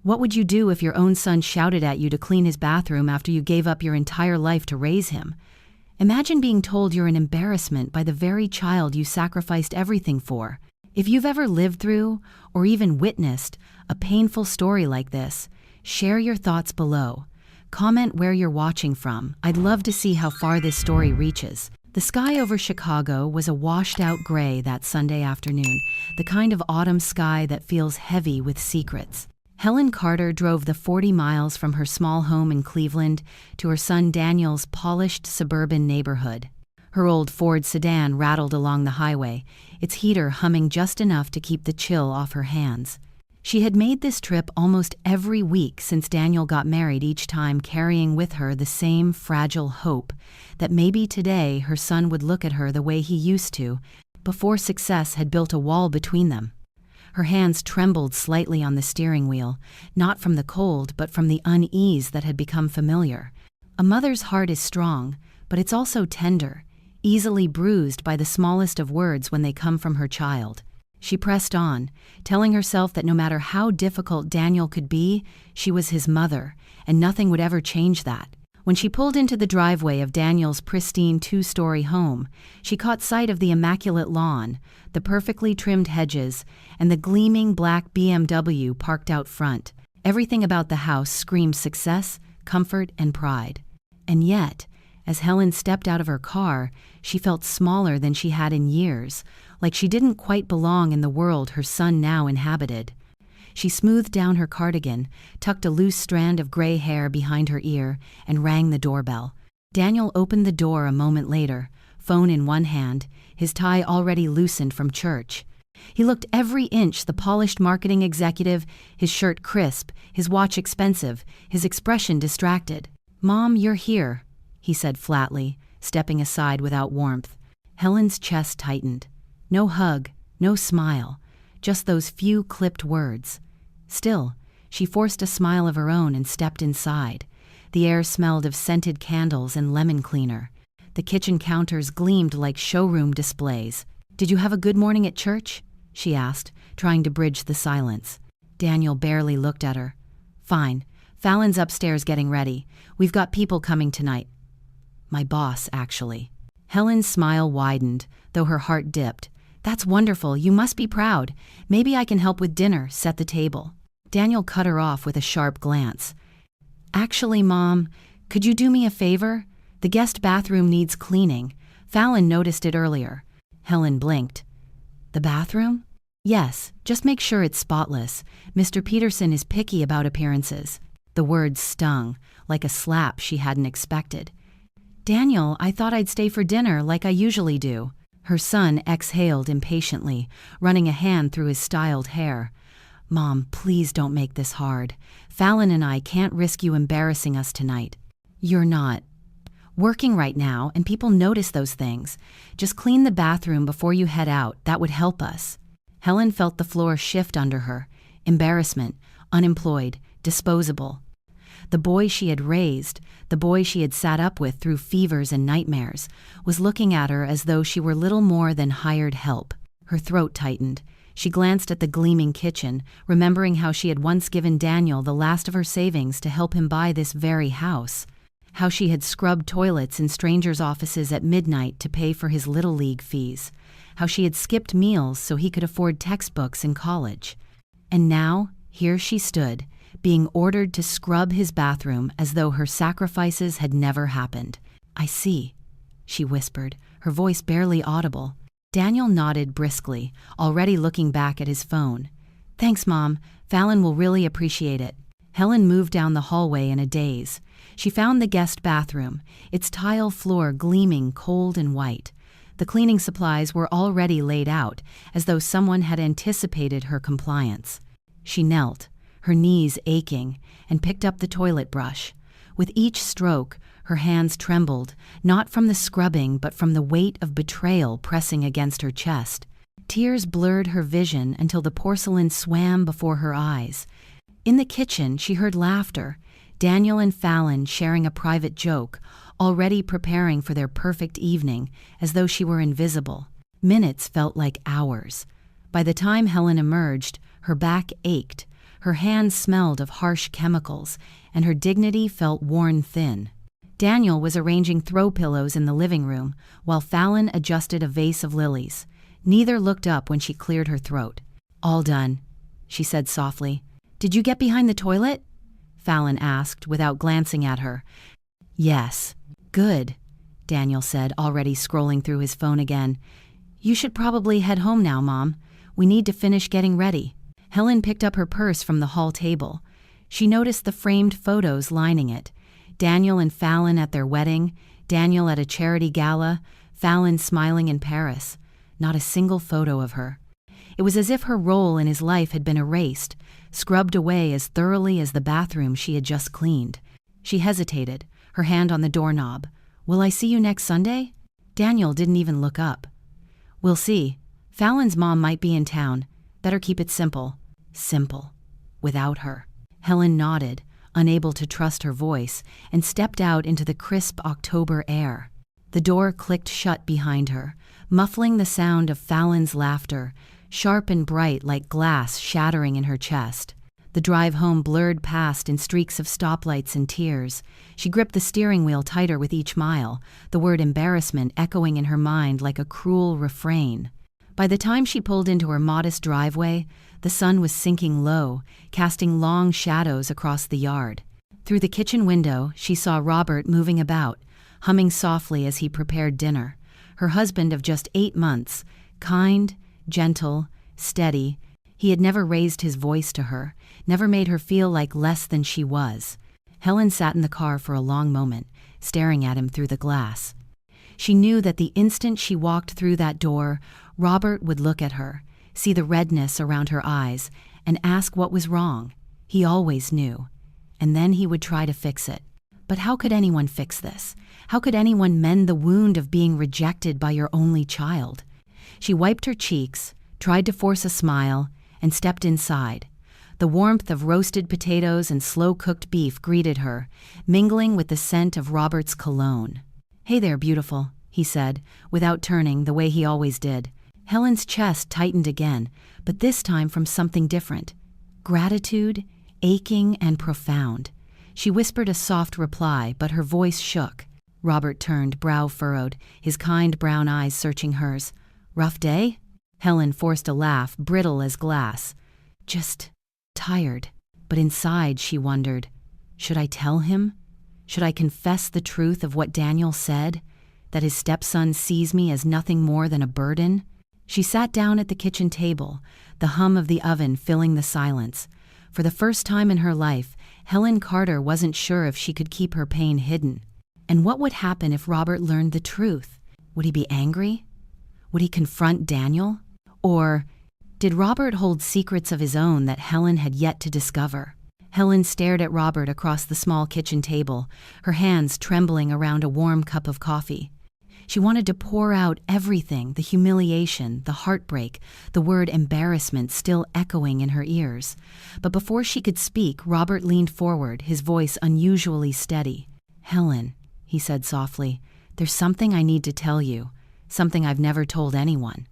What would you do if your own son shouted at you to clean his bathroom after you gave up your entire life to raise him? Imagine being told you're an embarrassment by the very child you sacrificed everything for. If you've ever lived through, or even witnessed, a painful story like this, share your thoughts below. Comment where you're watching from. I'd love to see how far this story reaches. The sky over Chicago was a washed-out gray that Sunday afternoon, the kind of autumn sky that feels heavy with secrets. Helen Carter drove the 40 miles from her small home in Cleveland to her son Daniel's polished suburban neighborhood. Her old Ford sedan rattled along the highway, its heater humming just enough to keep the chill off her hands. She had made this trip almost every week since Daniel got married, each time carrying with her the same fragile hope that maybe today her son would look at her the way he used to, before success had built a wall between them. Her hands trembled slightly on the steering wheel, not from the cold but from the unease that had become familiar. A mother's heart is strong, but it's also tender, easily bruised by the smallest of words when they come from her child. She pressed on, telling herself that no matter how difficult Daniel could be, she was his mother, and nothing would ever change that. When she pulled into the driveway of Daniel's pristine 2-story home, she caught sight of the immaculate lawn, the perfectly trimmed hedges, and the gleaming black BMW parked out front. Everything about the house screamed success, comfort, and pride. And yet, as Helen stepped out of her car, she felt smaller than she had in years, like she didn't quite belong in the world her son now inhabited. She smoothed down her cardigan, tucked a loose strand of gray hair behind her ear, and rang the doorbell. Daniel opened the door a moment later, phone in one hand, his tie already loosened from church. He looked every inch the polished marketing executive, his shirt crisp, his watch expensive, his expression distracted. "Mom, you're here," he said flatly, stepping aside without warmth. Helen's chest tightened. No hug, no smile, just those few clipped words. Still, she forced a smile of her own and stepped inside. The air smelled of scented candles and lemon cleaner. The kitchen counters gleamed like showroom displays. "Did you have a good morning at church?" she asked, trying to bridge the silence. Daniel barely looked at her. "Fine. Fallon's upstairs getting ready. We've got people coming tonight." "My boss, actually." Helen's smile widened, though her heart dipped. "That's wonderful. You must be proud. Maybe I can help with dinner, set the table." Daniel cut her off with a sharp glance. "Actually, Mom, could you do me a favor? The guest bathroom needs cleaning. Fallon noticed it earlier." Helen blinked. "The bathroom?" "Yes, just make sure it's spotless. Mr. Peterson is picky about appearances." The words stung, like a slap she hadn't expected. "Daniel, I thought I'd stay for dinner like I usually do." Her son exhaled impatiently, running a hand through his styled hair. "Mom, please don't make this hard. Fallon and I can't risk you embarrassing us tonight." "You're not working right now, and people notice those things. Just clean the bathroom before you head out. That would help us." Helen felt the floor shift under her. Embarrassment, unemployed, disposable. The boy she had raised, the boy she had sat up with through fevers and nightmares, was looking at her as though she were little more than hired help. Her throat tightened. She glanced at the gleaming kitchen, remembering how she had once given Daniel the last of her savings to help him buy this very house. How she had scrubbed toilets in strangers' offices at midnight to pay for his Little League fees. How she had skipped meals so he could afford textbooks in college. And now, here she stood, being ordered to scrub his bathroom as though her sacrifices had never happened. "I see," she whispered, her voice barely audible. Daniel nodded briskly, already looking back at his phone. "Thanks, Mom. Fallon will really appreciate it." Helen moved down the hallway in a daze. She found the guest bathroom, its tile floor gleaming cold and white. The cleaning supplies were already laid out, as though someone had anticipated her compliance. She knelt, her knees aching, and picked up the toilet brush. With each stroke, her hands trembled, not from the scrubbing but from the weight of betrayal pressing against her chest. Tears blurred her vision until the porcelain swam before her eyes. In the kitchen, she heard laughter, Daniel and Fallon sharing a private joke, already preparing for their perfect evening, as though she were invisible. Minutes felt like hours. By the time Helen emerged, her back ached, Her hands smelled of harsh chemicals, and her dignity felt worn thin. Daniel was arranging throw pillows in the living room, while Fallon adjusted a vase of lilies. Neither looked up when she cleared her throat. "All done," she said softly. "Did you get behind the toilet?" Fallon asked, without glancing at her. "Yes." "Good," Daniel said, already scrolling through his phone again. "You should probably head home now, Mom. We need to finish getting ready." Helen picked up her purse from the hall table. She noticed the framed photos lining it. Daniel and Fallon at their wedding, Daniel at a charity gala, Fallon smiling in Paris. Not a single photo of her. It was as if her role in his life had been erased, scrubbed away as thoroughly as the bathroom she had just cleaned. She hesitated, her hand on the doorknob. "Will I see you next Sunday?" Daniel didn't even look up. "We'll see. Fallon's mom might be in town. Better keep it simple." Simple. Without her. Helen nodded, unable to trust her voice, and stepped out into the crisp October air. The door clicked shut behind her, muffling the sound of Fallon's laughter, sharp and bright like glass shattering in her chest. The drive home blurred past in streaks of stoplights and tears. She gripped the steering wheel tighter with each mile, the word embarrassment echoing in her mind like a cruel refrain. By the time she pulled into her modest driveway, the sun was sinking low, casting long shadows across the yard. Through the kitchen window, she saw Robert moving about, humming softly as he prepared dinner. Her husband of just 8 months, kind, gentle, steady. He had never raised his voice to her, never made her feel like less than she was. Helen sat in the car for a long moment, staring at him through the glass. She knew that the instant she walked through that door, Robert would look at her, see the redness around her eyes, and ask what was wrong. He always knew. And then he would try to fix it. But how could anyone fix this? How could anyone mend the wound of being rejected by your only child? She wiped her cheeks, tried to force a smile, and stepped inside. The warmth of roasted potatoes and slow-cooked beef greeted her, mingling with the scent of Robert's cologne. "Hey there, beautiful," he said, without turning the way he always did. Helen's chest tightened again, but this time from something different. Gratitude, aching and profound. She whispered a soft reply, but her voice shook. Robert turned, brow furrowed, his kind brown eyes searching hers. "Rough day?" Helen forced a laugh, brittle as glass. "Just tired." But inside she wondered, should I tell him? Should I confess the truth of what Daniel said? That his stepson sees me as nothing more than a burden? She sat down at the kitchen table, the hum of the oven filling the silence. For the first time in her life, Helen Carter wasn't sure if she could keep her pain hidden. And what would happen if Robert learned the truth? Would he be angry? Would he confront Daniel? Or did Robert hold secrets of his own that Helen had yet to discover? Helen stared at Robert across the small kitchen table, her hands trembling around a warm cup of coffee. She wanted to pour out everything, the humiliation, the heartbreak, the word embarrassment still echoing in her ears. But before she could speak, Robert leaned forward, his voice unusually steady. "Helen," he said softly, "there's something I need to tell you, something I've never told anyone."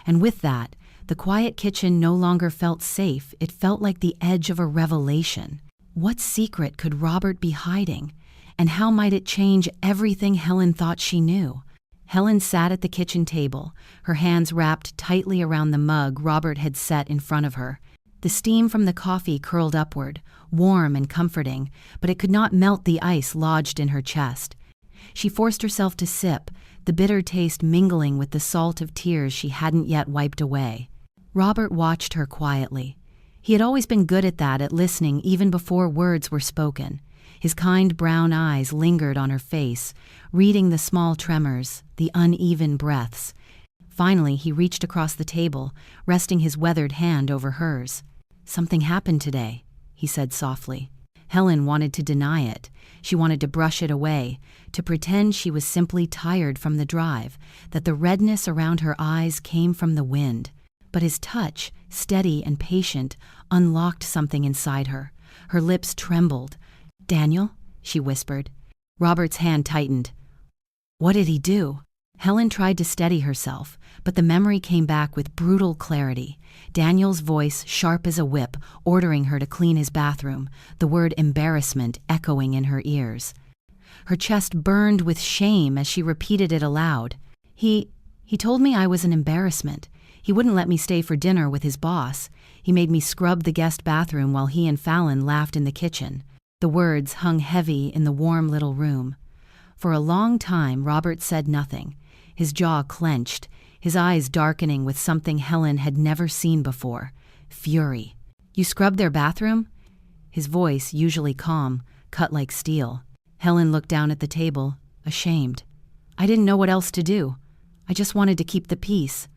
And with that, the quiet kitchen no longer felt safe. It felt like the edge of a revelation. What secret could Robert be hiding? And how might it change everything Helen thought she knew? Helen sat at the kitchen table, her hands wrapped tightly around the mug Robert had set in front of her. The steam from the coffee curled upward, warm and comforting, but it could not melt the ice lodged in her chest. She forced herself to sip, the bitter taste mingling with the salt of tears she hadn't yet wiped away. Robert watched her quietly. He had always been good at that, at listening even before words were spoken. His kind brown eyes lingered on her face, reading the small tremors, the uneven breaths. Finally, he reached across the table, resting his weathered hand over hers. "Something happened today," he said softly. Helen wanted to deny it. She wanted to brush it away, to pretend she was simply tired from the drive, that the redness around her eyes came from the wind. But his touch, steady and patient, unlocked something inside her. Her lips trembled. "Daniel?" she whispered. Robert's hand tightened. "What did he do?" Helen tried to steady herself, but the memory came back with brutal clarity. Daniel's voice, sharp as a whip, ordering her to clean his bathroom, the word embarrassment echoing in her ears. Her chest burned with shame as she repeated it aloud. He told me I was an embarrassment. He wouldn't let me stay for dinner with his boss. He made me scrub the guest bathroom while he and Fallon laughed in the kitchen. The words hung heavy in the warm little room. For a long time, Robert said nothing, his jaw clenched, his eyes darkening with something Helen had never seen before: fury. "You scrubbed their bathroom?" His voice, usually calm, cut like steel. Helen looked down at the table, ashamed. "I didn't know what else to do. I just wanted to keep the peace.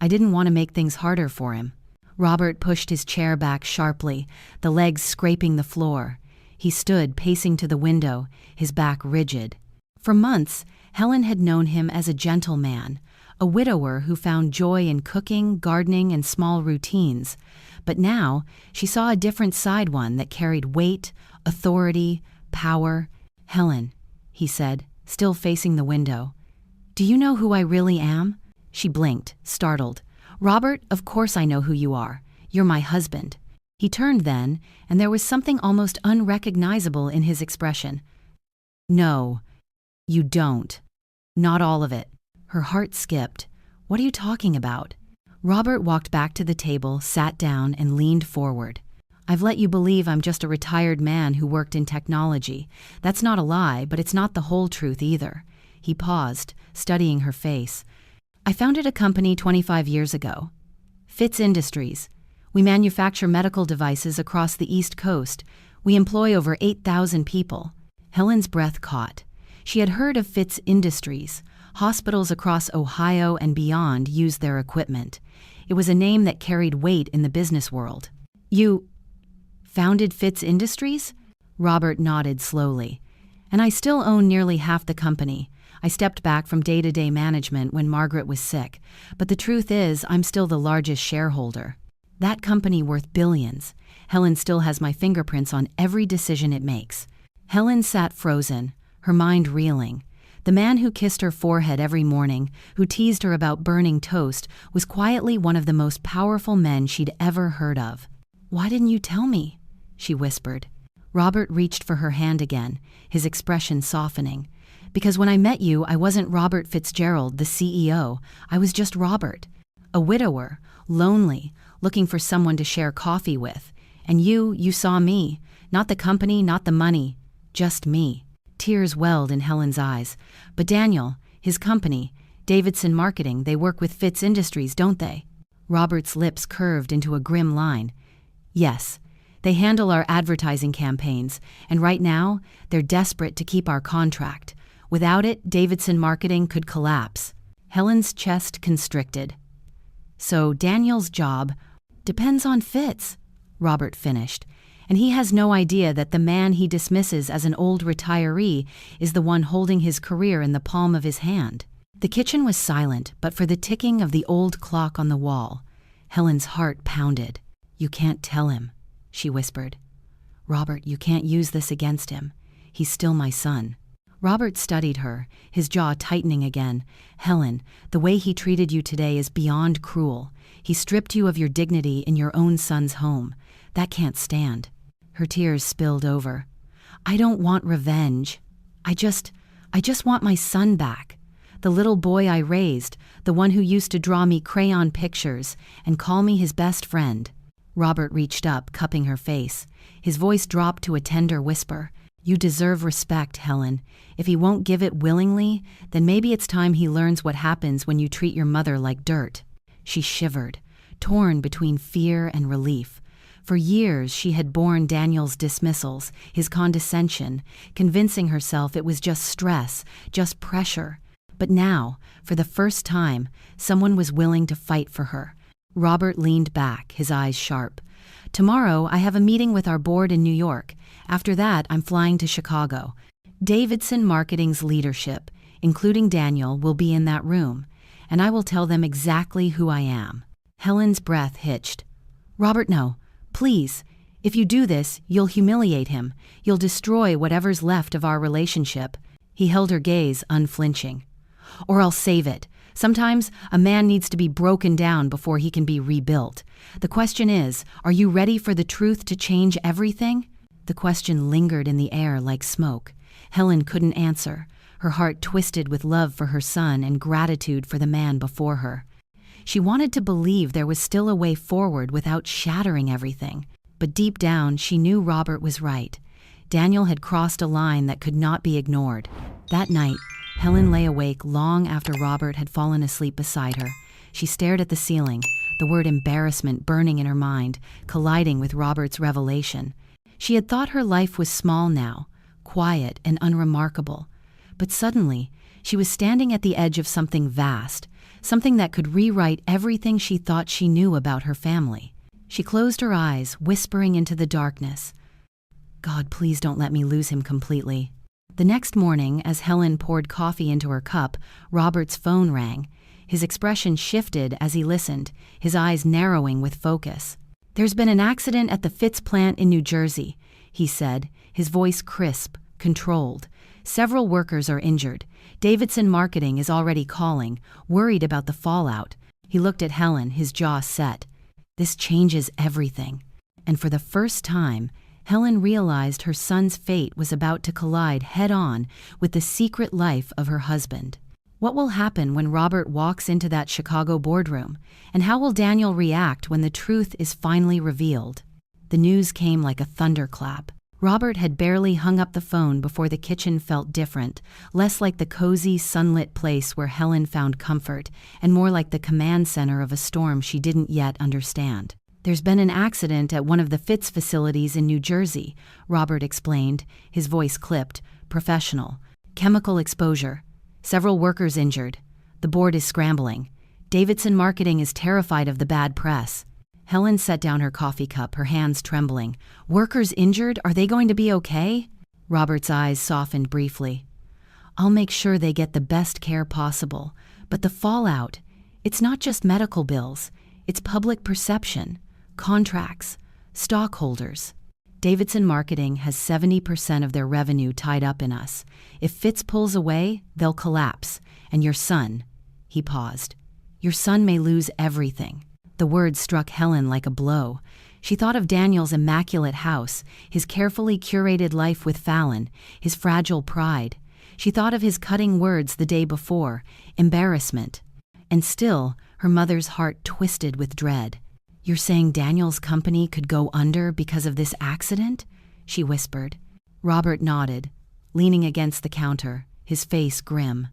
I didn't want to make things harder for him." Robert pushed his chair back sharply, the legs scraping the floor. He stood, pacing to the window, his back rigid. For months, Helen had known him as a gentleman, a widower who found joy in cooking, gardening, and small routines. But now, she saw a different side, one that carried weight, authority, power. "Helen," he said, still facing the window, "do you know who I really am?" She blinked, startled. "Robert, of course I know who you are. You're my husband." He turned then, and there was something almost unrecognizable in his expression. "No, you don't. Not all of it." Her heart skipped. "What are you talking about?" Robert walked back to the table, sat down, and leaned forward. "I've let you believe I'm just a retired man who worked in technology. That's not a lie, but it's not the whole truth either." He paused, studying her face. "I founded a company 25 years ago. Fitz Industries. We manufacture medical devices across the East Coast. We employ over 8,000 people." Helen's breath caught. She had heard of Fitz Industries. Hospitals across Ohio and beyond used their equipment. It was a name that carried weight in the business world. "You founded Fitz Industries?" Robert nodded slowly. "And I still own nearly half the company. I stepped back from day-to-day management when Margaret was sick, but the truth is I'm still the largest shareholder. That company worth billions. Helen still has my fingerprints on every decision it makes." Helen sat frozen, her mind reeling. The man who kissed her forehead every morning, who teased her about burning toast, was quietly one of the most powerful men she'd ever heard of. "Why didn't you tell me?" she whispered. Robert reached for her hand again, his expression softening. "Because when I met you, I wasn't Robert Fitzgerald, the CEO. I was just Robert. A widower, lonely, looking for someone to share coffee with. And you saw me. Not the company, not the money. Just me." Tears welled in Helen's eyes. "But Daniel, his company, Davidson Marketing, they work with Fitz Industries, don't they?" Robert's lips curved into a grim line. "Yes. They handle our advertising campaigns, and right now, they're desperate to keep our contract. Without it, Davidson Marketing could collapse." Helen's chest constricted. "So Daniel's job depends on Fitz," Robert finished, "and he has no idea that the man he dismisses as an old retiree is the one holding his career in the palm of his hand." The kitchen was silent, but for the ticking of the old clock on the wall. Helen's heart pounded. "You can't tell him," she whispered. "Robert, you can't use this against him. He's still my son." Robert studied her, his jaw tightening again. "Helen, the way he treated you today is beyond cruel. He stripped you of your dignity in your own son's home. That can't stand." Her tears spilled over. "I don't want revenge. I just want my son back. The little boy I raised, the one who used to draw me crayon pictures and call me his best friend." Robert reached up, cupping her face. His voice dropped to a tender whisper. "You deserve respect, Helen. If he won't give it willingly, then maybe it's time he learns what happens when you treat your mother like dirt." She shivered, torn between fear and relief. For years she had borne Daniel's dismissals, his condescension, convincing herself it was just stress, just pressure. But now, for the first time, someone was willing to fight for her. Robert leaned back, his eyes sharp. "Tomorrow I have a meeting with our board in New York. After that, I'm flying to Chicago. Davidson Marketing's leadership, including Daniel, will be in that room, and I will tell them exactly who I am." Helen's breath hitched. "Robert, no. Please. If you do this, you'll humiliate him. You'll destroy whatever's left of our relationship." He held her gaze, unflinching. Or I'll save it. Sometimes a man needs to be broken down before he can be rebuilt. The question is, are you ready for the truth to change everything? The question lingered in the air like smoke. Helen couldn't answer, her heart twisted with love for her son and gratitude for the man before her. She wanted to believe there was still a way forward without shattering everything. But deep down, she knew Robert was right. Daniel had crossed a line that could not be ignored. That night, Helen lay awake long after Robert had fallen asleep beside her. She stared at the ceiling, the word embarrassment burning in her mind, colliding with Robert's revelation. She had thought her life was small now, quiet and unremarkable. But suddenly, she was standing at the edge of something vast, something that could rewrite everything she thought she knew about her family. She closed her eyes, whispering into the darkness, "God, please don't let me lose him completely." The next morning, as Helen poured coffee into her cup, Robert's phone rang. His expression shifted as he listened, his eyes narrowing with focus. "There's been an accident at the Fitz plant in New Jersey," he said, his voice crisp, controlled. "Several workers are injured. Davidson Marketing is already calling, worried about the fallout." He looked at Helen, his jaw set. This changes everything. And for the first time, Helen realized her son's fate was about to collide head-on with the secret life of her husband. What will happen when Robert walks into that Chicago boardroom? And how will Daniel react when the truth is finally revealed? The news came like a thunderclap. Robert had barely hung up the phone before the kitchen felt different, less like the cozy, sunlit place where Helen found comfort, and more like the command center of a storm she didn't yet understand. "There's been an accident at one of the Fitz facilities in New Jersey," Robert explained, his voice clipped, professional. "Chemical exposure. Several workers injured. The board is scrambling. Davidson Marketing is terrified of the bad press." Helen set down her coffee cup, her hands trembling. "Workers injured? Are they going to be okay?" Robert's eyes softened briefly. "I'll make sure they get the best care possible. But the fallout, it's not just medical bills. It's public perception. Contracts, stockholders. Davidson Marketing has 70% of their revenue tied up in us. If Fitz pulls away, they'll collapse. And your son," he paused, "your son may lose everything." The words struck Helen like a blow. She thought of Daniel's immaculate house, his carefully curated life with Fallon, his fragile pride. She thought of his cutting words the day before, embarrassment. And still, her mother's heart twisted with dread. "You're saying Daniel's company could go under because of this accident?" she whispered. Robert nodded, leaning against the counter, his face grim.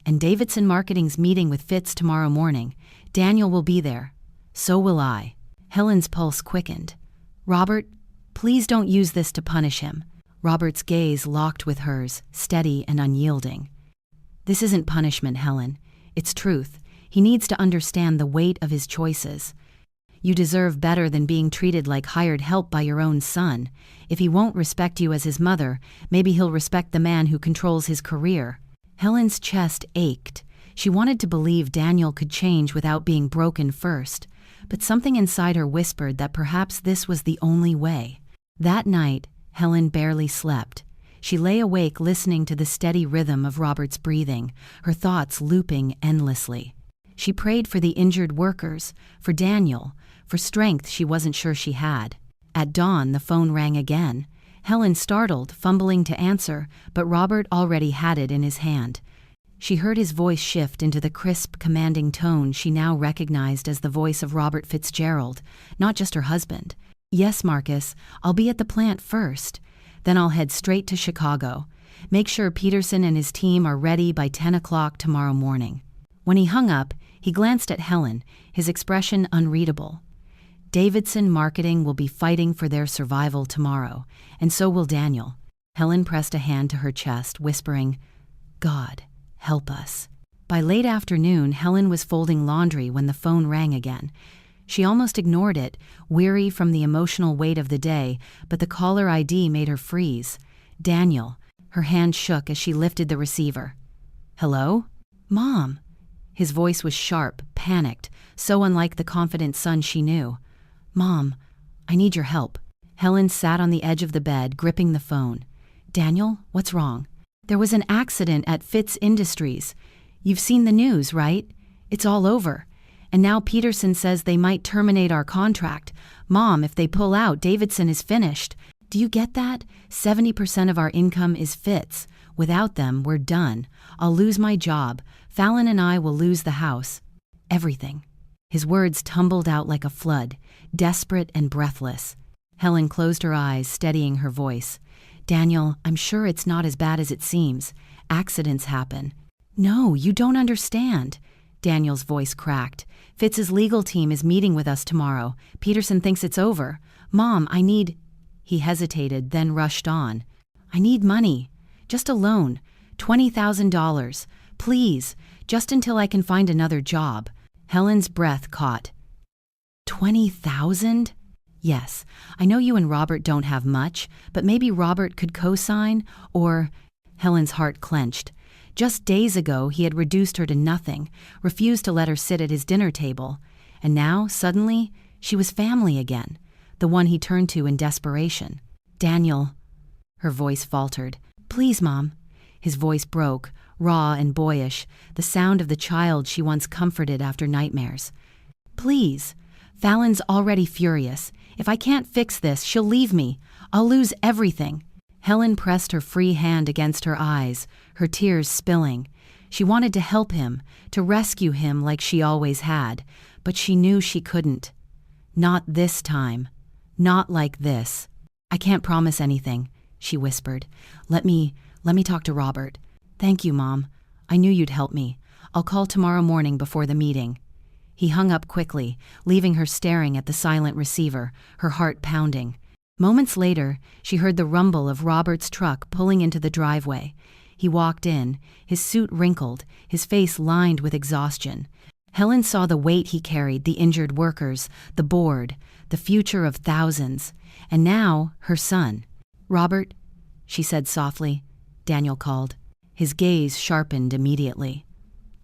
"And Davidson Marketing's meeting with Fitz tomorrow morning. Daniel will be there. So will I." Helen's pulse quickened. "Robert, please don't use this to punish him." Robert's gaze locked with hers, steady and unyielding. "This isn't punishment, Helen. It's truth. He needs to understand the weight of his choices. You deserve better than being treated like hired help by your own son. If he won't respect you as his mother, maybe he'll respect the man who controls his career." Helen's chest ached. She wanted to believe Daniel could change without being broken first, but something inside her whispered that perhaps this was the only way. That night, Helen barely slept. She lay awake listening to the steady rhythm of Robert's breathing, her thoughts looping endlessly. She prayed for the injured workers, for Daniel, for strength she wasn't sure she had. At dawn, the phone rang again. Helen startled, fumbling to answer, but Robert already had it in his hand. She heard his voice shift into the crisp, commanding tone she now recognized as the voice of Robert Fitzgerald, not just her husband. "Yes, Marcus, I'll be at the plant first. Then I'll head straight to Chicago. Make sure Peterson and his team are ready by 10 o'clock tomorrow morning." When he hung up, he glanced at Helen, his expression unreadable. "Davidson Marketing will be fighting for their survival tomorrow, and so will Daniel." Helen pressed a hand to her chest, whispering, "God, help us." By late afternoon, Helen was folding laundry when the phone rang again. She almost ignored it, weary from the emotional weight of the day, but the caller ID made her freeze. Daniel. Her hand shook as she lifted the receiver. "Hello? Mom." His voice was sharp, panicked, so unlike the confident son she knew. "Mom, I need your help." Helen sat on the edge of the bed, gripping the phone. "Daniel, what's wrong?" "There was an accident at Fitz Industries. You've seen the news, right? It's all over. And now Peterson says they might terminate our contract. Mom, if they pull out, Davidson is finished. Do you get that? 70% of our income is Fitz. Without them, we're done. I'll lose my job. Fallon and I will lose the house. Everything. His words tumbled out like a flood, desperate and breathless. Helen closed her eyes, steadying her voice. Daniel, I'm sure it's not as bad as it seems. Accidents happen. No, you don't understand. Daniel's voice cracked. Fitz's legal team is meeting with us tomorrow. Peterson thinks it's over. Mom, I need... He hesitated, then rushed on. I need money. Just a loan. $20,000. Please, just until I can find another job. Helen's breath caught. 20,000? Yes, I know you and Robert don't have much, but maybe Robert could co-sign, or... Helen's heart clenched. Just days ago, he had reduced her to nothing, refused to let her sit at his dinner table. And now, suddenly, she was family again, the one he turned to in desperation. Daniel. Her voice faltered. Please, Mom. His voice broke, raw and boyish, the sound of the child she once comforted after nightmares. Please. Fallon's already furious. If I can't fix this, she'll leave me. I'll lose everything. Helen pressed her free hand against her eyes, her tears spilling. She wanted to help him, to rescue him like she always had, but she knew she couldn't. Not this time. Not like this. I can't promise anything, she whispered. Let me talk to Robert. Thank you, Mom. I knew you'd help me. I'll call tomorrow morning before the meeting. He hung up quickly, leaving her staring at the silent receiver, her heart pounding. Moments later, she heard the rumble of Robert's truck pulling into the driveway. He walked in, his suit wrinkled, his face lined with exhaustion. Helen saw the weight he carried, the injured workers, the board, the future of thousands, and now her son. Robert, she said softly. Daniel called. His gaze sharpened immediately.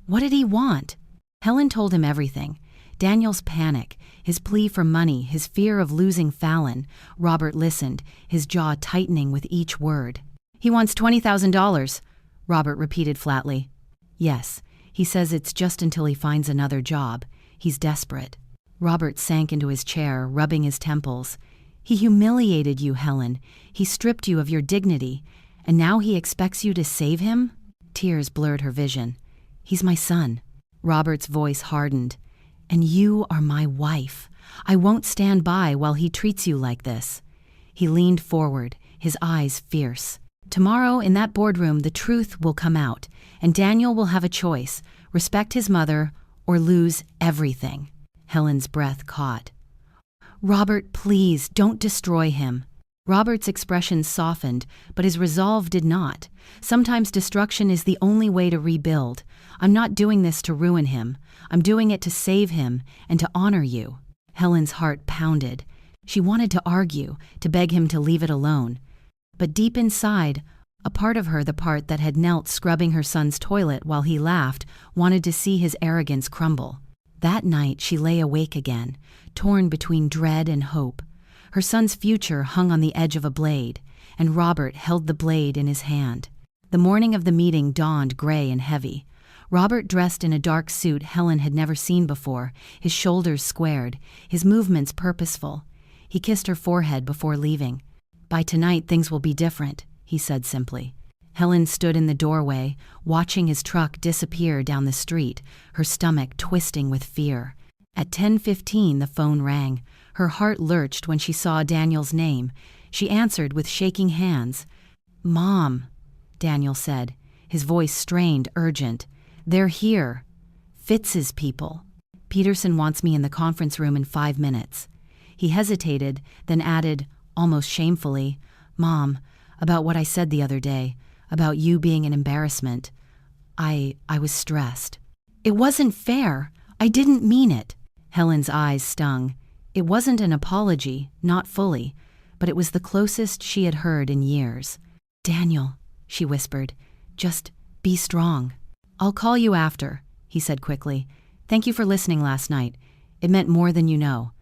What did he want? Helen told him everything. Daniel's panic, his plea for money, his fear of losing Fallon. Robert listened, his jaw tightening with each word. He wants $20,000, Robert repeated flatly. Yes, he says it's just until he finds another job. He's desperate. Robert sank into his chair, rubbing his temples. He humiliated you, Helen. He stripped you of your dignity. And now he expects you to save him? Tears blurred her vision. He's my son. Robert's voice hardened. And you are my wife. I won't stand by while he treats you like this. He leaned forward, his eyes fierce. Tomorrow, in that boardroom, the truth will come out, and Daniel will have a choice: respect his mother or lose everything. Helen's breath caught. Robert, please, don't destroy him. Robert's expression softened, but his resolve did not. Sometimes destruction is the only way to rebuild. I'm not doing this to ruin him. I'm doing it to save him and to honor you. Helen's heart pounded. She wanted to argue, to beg him to leave it alone. But deep inside, a part of her, the part that had knelt scrubbing her son's toilet while he laughed, wanted to see his arrogance crumble. That night she lay awake again, torn between dread and hope. Her son's future hung on the edge of a blade, and Robert held the blade in his hand. The morning of the meeting dawned gray and heavy. Robert dressed in a dark suit Helen had never seen before, his shoulders squared, his movements purposeful. He kissed her forehead before leaving. By tonight things will be different, he said simply. Helen stood in the doorway, watching his truck disappear down the street, her stomach twisting with fear. At 10:15 the phone rang. Her heart lurched when she saw Daniel's name. She answered with shaking hands. Mom, Daniel said, his voice strained, urgent. They're here. Fitz's people. Peterson wants me in the conference room in 5 minutes. He hesitated, then added, almost shamefully, Mom, about what I said the other day, about you being an embarrassment. I was stressed. It wasn't fair. I didn't mean it. Helen's eyes stung. It wasn't an apology, not fully, but it was the closest she had heard in years. Daniel, she whispered, just be strong. I'll call you after, he said quickly. Thank you for listening last night. It meant more than you know.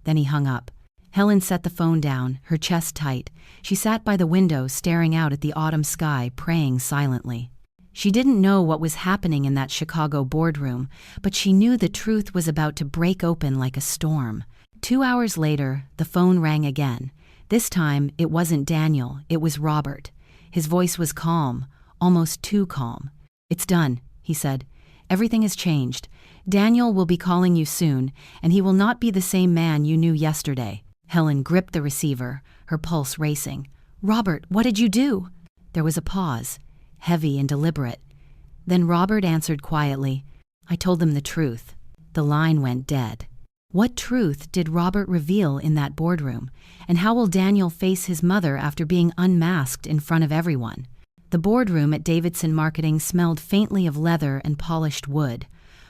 Then he hung up. Helen set the phone down, her chest tight. She sat by the window, staring out at the autumn sky, praying silently. She didn't know what was happening in that Chicago boardroom, but she knew the truth was about to break open like a storm. 2 hours later, the phone rang again. This time, it wasn't Daniel, it was Robert. His voice was calm, almost too calm. "It's done," he said. "Everything has changed. Daniel will be calling you soon, and he will not be the same man you knew yesterday." Helen gripped the receiver, her pulse racing. "Robert, what did you do?" There was a pause, heavy and deliberate. Then Robert answered quietly, "I told them the truth." The line went dead. What truth did Robert reveal in that boardroom, and how will Daniel face his mother after being unmasked in front of everyone? The boardroom at Davidson Marketing smelled faintly of leather and polished wood.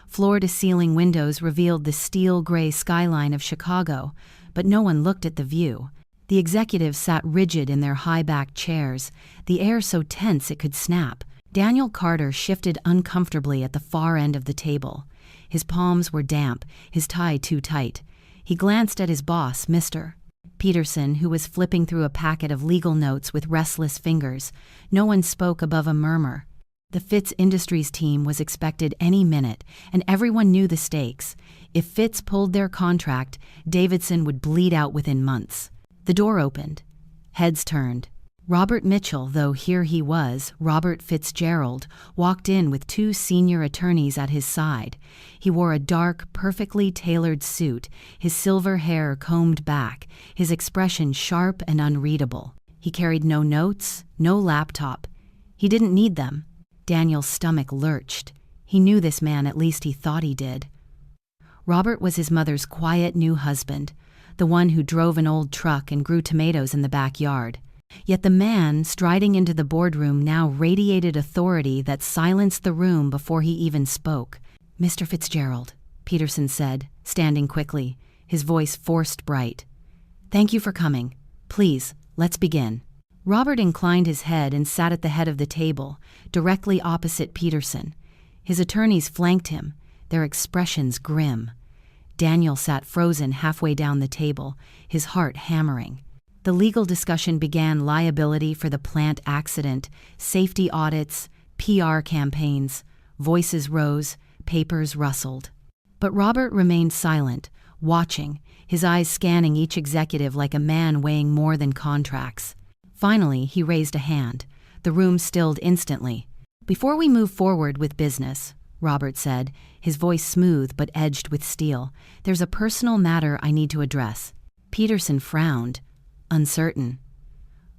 Floor-to-ceiling windows revealed the steel-gray skyline of Chicago, but no one looked at the view. The executives sat rigid in their high-backed chairs, the air so tense it could snap. Daniel Carter shifted uncomfortably at the far end of the table. His palms were damp, his tie too tight. He glanced at his boss, Mr. Peterson, who was flipping through a packet of legal notes with restless fingers. No one spoke above a murmur. The Fitz Industries team was expected any minute, and everyone knew the stakes. If Fitz pulled their contract, Davidson would bleed out within months. The door opened. Heads turned. Robert Mitchell, though here he was, Robert Fitzgerald, walked in with 2 senior attorneys at his side. He wore a dark, perfectly tailored suit, his silver hair combed back, his expression sharp and unreadable. He carried no notes, no laptop. He didn't need them. Daniel's stomach lurched. He knew this man, at least he thought he did. Robert was his mother's quiet new husband, the one who drove an old truck and grew tomatoes in the backyard. Yet the man striding into the boardroom now radiated authority that silenced the room before he even spoke. "Mr. Fitzgerald," Peterson said, standing quickly, his voice forced bright. "Thank you for coming. Please, let's begin." Robert inclined his head and sat at the head of the table, directly opposite Peterson. His attorneys flanked him, their expressions grim. Daniel sat frozen halfway down the table, his heart hammering. The legal discussion began: liability for the plant accident, safety audits, PR campaigns. Voices rose, papers rustled. But Robert remained silent, watching, his eyes scanning each executive like a man weighing more than contracts. Finally, he raised a hand. The room stilled instantly. "Before we move forward with business," Robert said, his voice smooth but edged with steel, "there's a personal matter I need to address." Peterson frowned, uncertain.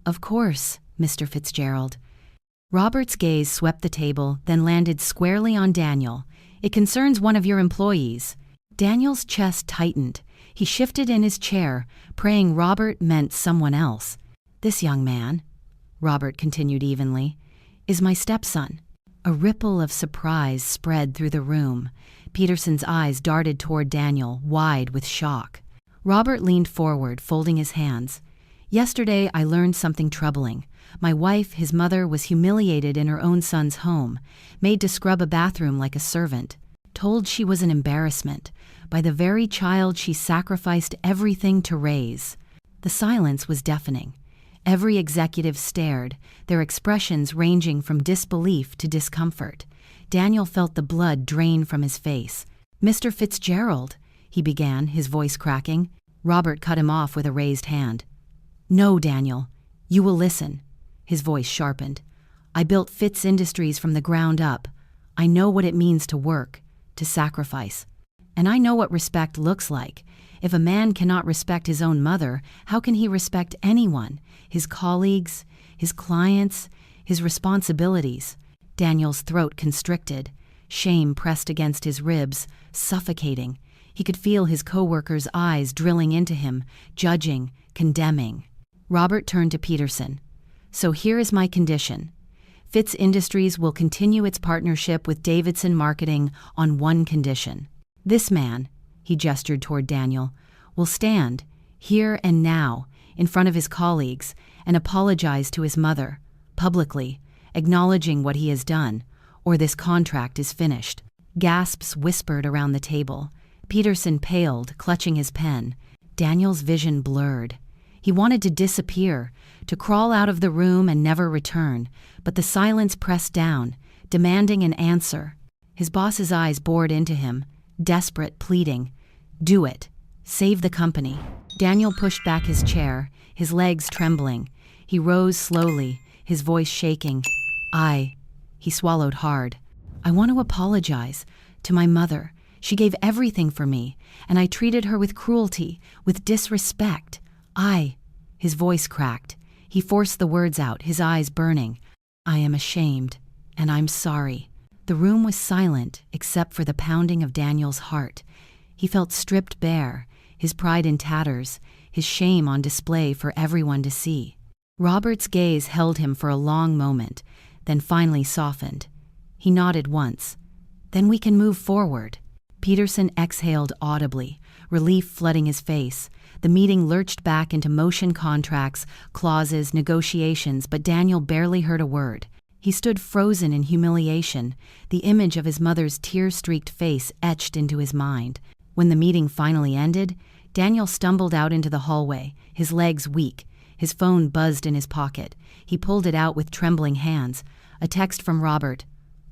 "Of course, Mr. Fitzgerald." Robert's gaze swept the table, then landed squarely on Daniel. "It concerns one of your employees." Daniel's chest tightened. He shifted in his chair, praying Robert meant someone else. "This young man," Robert continued evenly, "is my stepson." A ripple of surprise spread through the room. Peterson's eyes darted toward Daniel, wide with shock. Robert leaned forward, folding his hands. "Yesterday, I learned something troubling. My wife, his mother, was humiliated in her own son's home, made to scrub a bathroom like a servant, told she was an embarrassment by the very child she sacrificed everything to raise." The silence was deafening. Every executive stared, their expressions ranging from disbelief to discomfort. Daniel felt the blood drain from his face. "Mr. Fitzgerald," he began, his voice cracking. Robert cut him off with a raised hand. "No, Daniel. You will listen." His voice sharpened. "I built Fitz Industries from the ground up. I know what it means to work, to sacrifice. And I know what respect looks like. If a man cannot respect his own mother, how can he respect anyone? His colleagues, his clients, his responsibilities?" Daniel's throat constricted. Shame pressed against his ribs, suffocating. He could feel his coworkers' eyes drilling into him, judging, condemning. Robert turned to Peterson. "So here is my condition. Fitz Industries will continue its partnership with Davidson Marketing on one condition. This man," he gestured toward Daniel, "will stand, here and now, in front of his colleagues and apologize to his mother, publicly, acknowledging what he has done, or this contract is finished." Gasps whispered around the table. Peterson paled, clutching his pen. Daniel's vision blurred. He wanted to disappear, to crawl out of the room and never return, but the silence pressed down, demanding an answer. His boss's eyes bored into him, desperate, pleading, "Do it. Save the company." Daniel pushed back his chair, his legs trembling. He rose slowly, his voice shaking. He swallowed hard. "I want to apologize to my mother. She gave everything for me, and I treated her with cruelty, with disrespect. His voice cracked. He forced the words out, his eyes burning. "I am ashamed, and I'm sorry." The room was silent, except for the pounding of Daniel's heart. He felt stripped bare, his pride in tatters, his shame on display for everyone to see. Robert's gaze held him for a long moment, then finally softened. He nodded once. "Then we can move forward." Peterson exhaled audibly, relief flooding his face. The meeting lurched back into motion, contracts, clauses, negotiations, but Daniel barely heard a word. He stood frozen in humiliation, the image of his mother's tear-streaked face etched into his mind. When the meeting finally ended, Daniel stumbled out into the hallway, his legs weak. His phone buzzed in his pocket. He pulled it out with trembling hands. A text from Robert.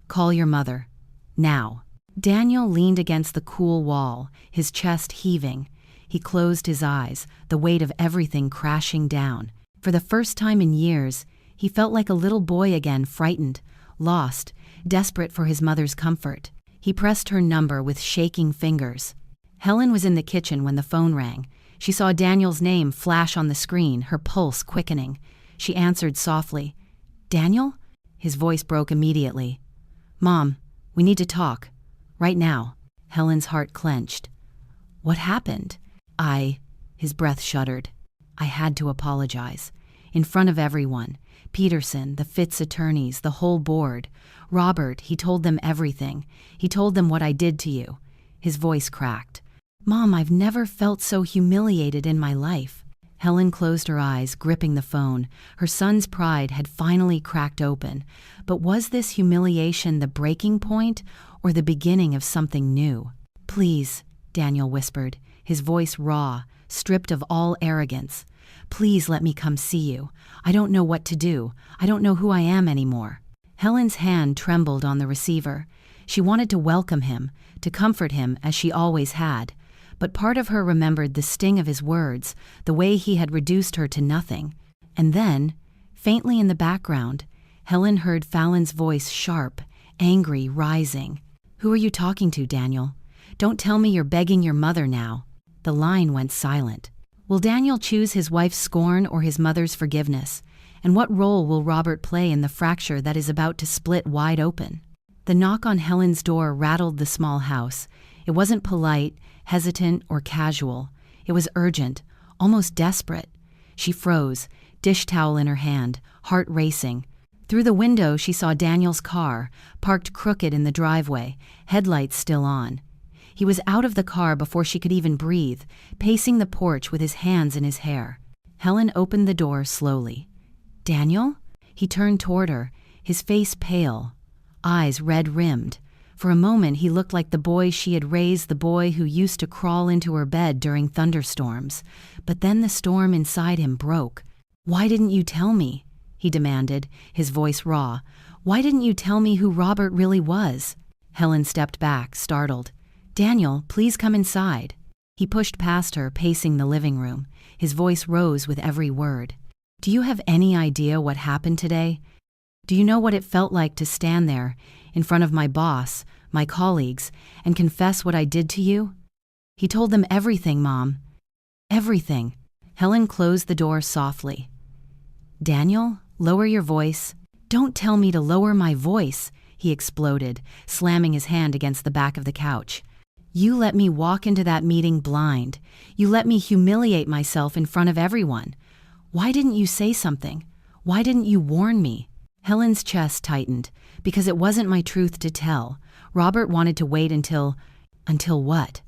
"Call your mother. Now." Daniel leaned against the cool wall, his chest heaving. He closed his eyes, the weight of everything crashing down. For the first time in years, he felt like a little boy again, frightened, lost, desperate for his mother's comfort. He pressed her number with shaking fingers. Helen was in the kitchen when the phone rang. She saw Daniel's name flash on the screen, her pulse quickening. She answered softly. "Daniel?" His voice broke immediately. "Mom, we need to talk. Right now." Helen's heart clenched. "What happened?" His breath shuddered. "I had to apologize. In front of everyone. Peterson, the Fitz attorneys, the whole board. Robert, he told them everything. He told them what I did to you." His voice cracked. "Mom, I've never felt so humiliated in my life." Helen closed her eyes, gripping the phone. Her son's pride had finally cracked open. But was this humiliation the breaking point or the beginning of something new? "Please," Daniel whispered, his voice raw, stripped of all arrogance. "Please let me come see you. I don't know what to do. I don't know who I am anymore." Helen's hand trembled on the receiver. She wanted to welcome him, to comfort him as she always had. But part of her remembered the sting of his words, the way he had reduced her to nothing. And then, faintly in the background, Helen heard Fallon's voice, sharp, angry, rising. "Who are you talking to, Daniel? Don't tell me you're begging your mother now." The line went silent. Will Daniel choose his wife's scorn or his mother's forgiveness? And what role will Robert play in the fracture that is about to split wide open? The knock on Helen's door rattled the small house. It wasn't polite, hesitant, or casual. It was urgent, almost desperate. She froze, dish towel in her hand, heart racing. Through the window, she saw Daniel's car, parked crooked in the driveway, headlights still on. He was out of the car before she could even breathe, pacing the porch with his hands in his hair. Helen opened the door slowly. "Daniel?" He turned toward her, his face pale, eyes red-rimmed. For a moment, he looked like the boy she had raised, the boy who used to crawl into her bed during thunderstorms. But then the storm inside him broke. "Why didn't you tell me?" he demanded, his voice raw. "Why didn't you tell me who Robert really was?" Helen stepped back, startled. "Daniel, please come inside." He pushed past her, pacing the living room. His voice rose with every word. "Do you have any idea what happened today? Do you know what it felt like to stand there, in front of my boss, my colleagues, and confess what I did to you?" He told them everything, Mom. Everything. Helen closed the door softly. "Daniel, lower your voice." "Don't tell me to lower my voice," he exploded, slamming his hand against the back of the couch. "You let me walk into that meeting blind. You let me humiliate myself in front of everyone. Why didn't you say something? Why didn't you warn me?" Helen's chest tightened. "Because it wasn't my truth to tell. Robert wanted to wait until what?"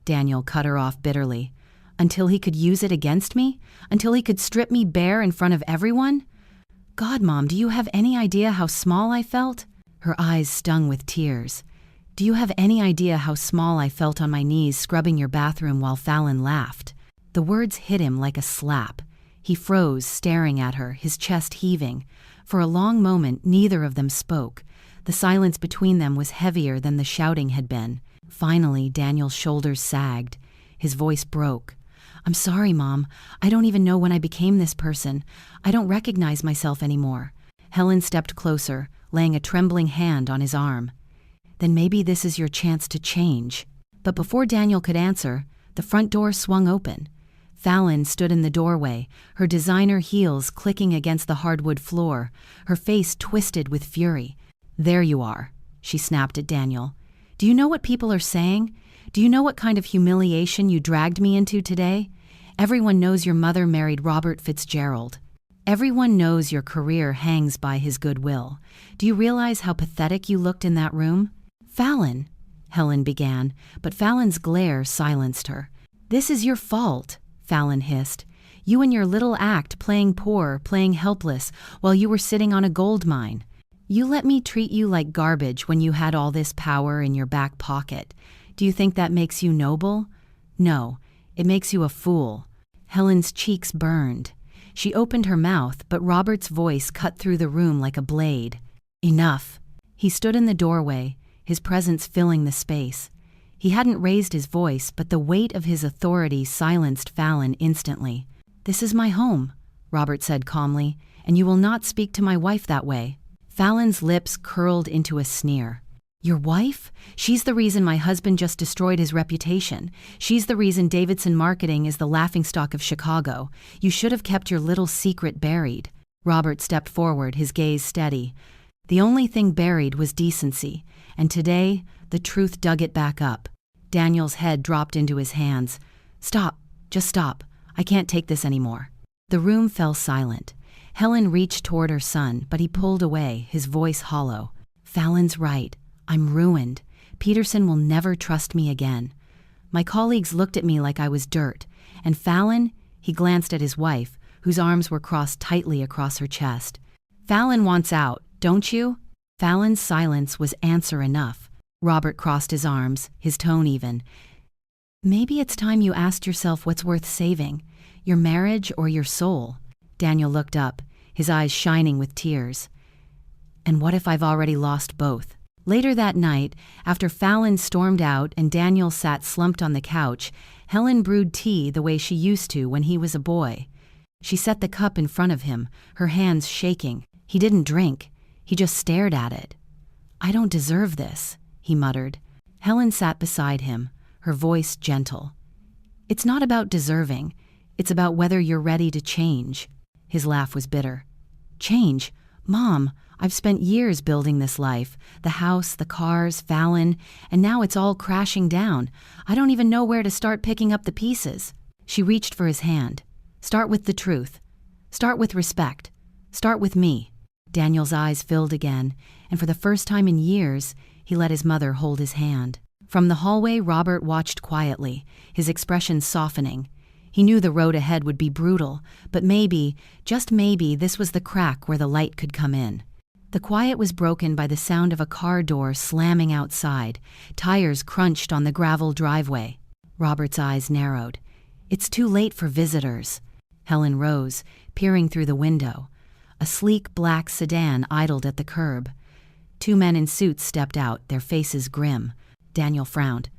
Daniel cut her off bitterly. "Until he could use it against me? Until he could strip me bare in front of everyone? God, Mom, do you have any idea how small I felt?" Her eyes stung with tears. "Do you have any idea how small I felt on my knees scrubbing your bathroom while Fallon laughed?" The words hit him like a slap. He froze, staring at her, his chest heaving. For a long moment, neither of them spoke. The silence between them was heavier than the shouting had been. Finally, Daniel's shoulders sagged. His voice broke. "I'm sorry, Mom. I don't even know when I became this person. I don't recognize myself anymore." Helen stepped closer, laying a trembling hand on his arm. "Then maybe this is your chance to change." But before Daniel could answer, the front door swung open. Fallon stood in the doorway, her designer heels clicking against the hardwood floor, her face twisted with fury. "There you are," she snapped at Daniel. "Do you know what people are saying? Do you know what kind of humiliation you dragged me into today? Everyone knows your mother married Robert Fitzgerald. Everyone knows your career hangs by his goodwill. Do you realize how pathetic you looked in that room?" "Fallon," Helen began, but Fallon's glare silenced her. "This is your fault," Fallon hissed. "You and your little act playing poor, playing helpless, while you were sitting on a gold mine. You let me treat you like garbage when you had all this power in your back pocket. Do you think that makes you noble? No, it makes you a fool." Helen's cheeks burned. She opened her mouth, but Robert's voice cut through the room like a blade. "Enough." He stood in the doorway, his presence filling the space. He hadn't raised his voice, but the weight of his authority silenced Fallon instantly. "This is my home," Robert said calmly, "and you will not speak to my wife that way." Fallon's lips curled into a sneer. "Your wife? She's the reason my husband just destroyed his reputation. She's the reason Davidson Marketing is the laughingstock of Chicago. You should have kept your little secret buried." Robert stepped forward, his gaze steady. The only thing buried was decency, and today, the truth dug it back up. Daniel's head dropped into his hands. "Stop, just stop. I can't take this anymore." The room fell silent. Helen reached toward her son, but he pulled away, his voice hollow. "Fallon's right. I'm ruined. Peterson will never trust me again. My colleagues looked at me like I was dirt, and Fallon," he glanced at his wife, whose arms were crossed tightly across her chest. "Fallon wants out, don't you?" Fallon's silence was answer enough. Robert crossed his arms, his tone even. "Maybe it's time you asked yourself what's worth saving, your marriage or your soul." Daniel looked up, his eyes shining with tears. "And what if I've already lost both?" Later that night, after Fallon stormed out and Daniel sat slumped on the couch, Helen brewed tea the way she used to when he was a boy. She set the cup in front of him, her hands shaking. He didn't drink. He just stared at it. "I don't deserve this," he muttered. Helen sat beside him, her voice gentle. "It's not about deserving. It's about whether you're ready to change." His laugh was bitter. "Change? Mom, I've spent years building this life. The house, the cars, Fallon, and now it's all crashing down. I don't even know where to start picking up the pieces." She reached for his hand. "Start with the truth. Start with respect. Start with me." Daniel's eyes filled again, and for the first time in years, he let his mother hold his hand. From the hallway, Robert watched quietly, his expression softening. He knew the road ahead would be brutal, but maybe, just maybe, this was the crack where the light could come in. The quiet was broken by the sound of a car door slamming outside. Tires crunched on the gravel driveway. Robert's eyes narrowed. "It's too late for visitors." Helen rose, peering through the window. A sleek black sedan idled at the curb. Two men in suits stepped out, their faces grim. Daniel frowned.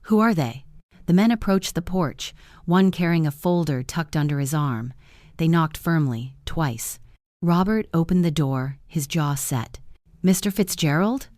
"Who are they?" The men approached the porch, one carrying a folder tucked under his arm. They knocked firmly, twice. Robert opened the door, his jaw set. "Mr. Fitzgerald?"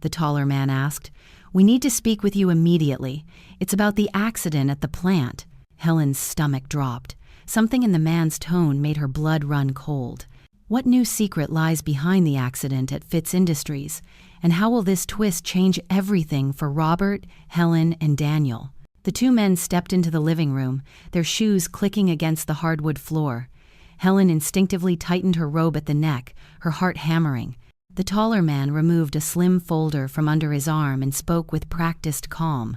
the taller man asked. "We need to speak with you immediately. It's about the accident at the plant." Helen's stomach dropped. Something in the man's tone made her blood run cold. What new secret lies behind the accident at Fitz Industries? And how will this twist change everything for Robert, Helen, and Daniel? The two men stepped into the living room, their shoes clicking against the hardwood floor. Helen instinctively tightened her robe at the neck, her heart hammering. The taller man removed a slim folder from under his arm and spoke with practiced calm.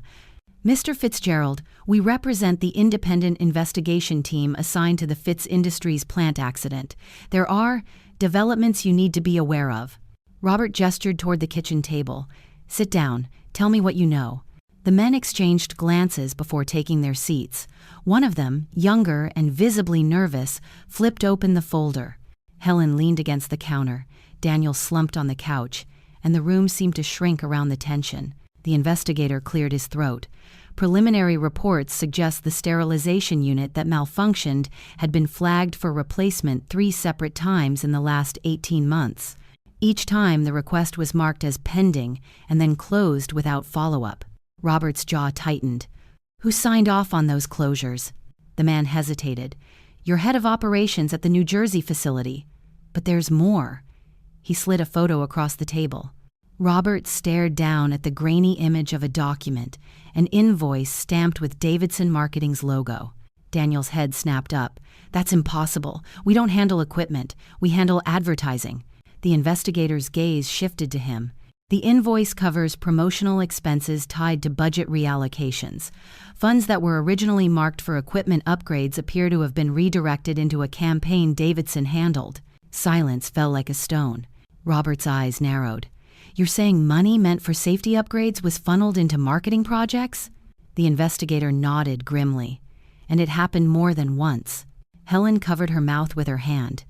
"Mr. Fitzgerald, we represent the independent investigation team assigned to the Fitz Industries plant accident. There are developments you need to be aware of." Robert gestured toward the kitchen table. "Sit down. Tell me what you know." The men exchanged glances before taking their seats. One of them, younger and visibly nervous, flipped open the folder. Helen leaned against the counter. Daniel slumped on the couch, and the room seemed to shrink around the tension. The investigator cleared his throat. Preliminary reports suggest the sterilization unit that malfunctioned had been flagged for replacement 3 separate times in the last 18 months. Each time the request was marked as pending and then closed without follow-up. Robert's jaw tightened. Who signed off on those closures? The man hesitated. Your head of operations at the New Jersey facility. But there's more. He slid a photo across the table. Robert stared down at the grainy image of a document, an invoice stamped with Davidson Marketing's logo. Daniel's head snapped up. That's impossible. We don't handle equipment. We handle advertising. The investigator's gaze shifted to him. The invoice covers promotional expenses tied to budget reallocations. Funds that were originally marked for equipment upgrades appear to have been redirected into a campaign Davidson handled. Silence fell like a stone. Robert's eyes narrowed. You're saying money meant for safety upgrades was funneled into marketing projects? The investigator nodded grimly. And it happened more than once. Helen covered her mouth with her hand.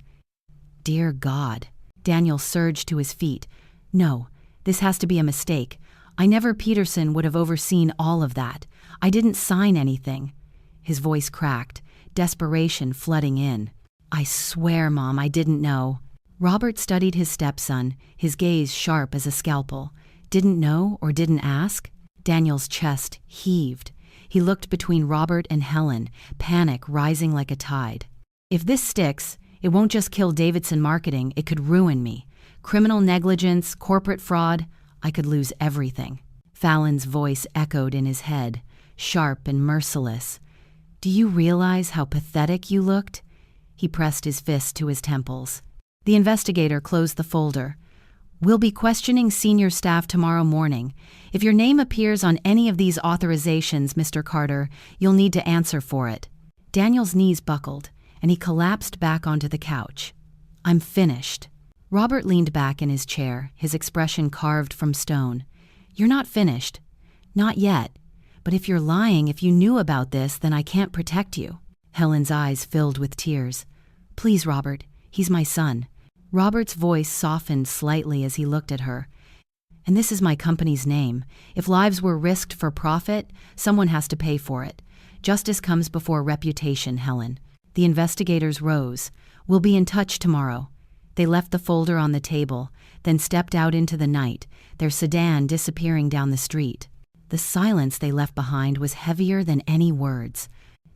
Dear God. Daniel surged to his feet. No, this has to be a mistake. I never Peterson would have overseen all of that. I didn't sign anything. His voice cracked, desperation flooding in. I swear, Mom, I didn't know. Robert studied his stepson, his gaze sharp as a scalpel. Didn't know or didn't ask? Daniel's chest heaved. He looked between Robert and Helen, panic rising like a tide. If this sticks, it won't just kill Davidson Marketing, it could ruin me. Criminal negligence, corporate fraud, I could lose everything. Fallon's voice echoed in his head, sharp and merciless. Do you realize how pathetic you looked? He pressed his fist to his temples. The investigator closed the folder. We'll be questioning senior staff tomorrow morning. If your name appears on any of these authorizations, Mr. Carter, you'll need to answer for it. Daniel's knees buckled, and he collapsed back onto the couch. I'm finished. Robert leaned back in his chair, his expression carved from stone. You're not finished. Not yet. But if you're lying, if you knew about this, then I can't protect you. Helen's eyes filled with tears. Please, Robert, he's my son. Robert's voice softened slightly as he looked at her. And this is my company's name. If lives were risked for profit, someone has to pay for it. Justice comes before reputation, Helen. The investigators rose. We'll be in touch tomorrow. They left the folder on the table, then stepped out into the night, their sedan disappearing down the street. The silence they left behind was heavier than any words.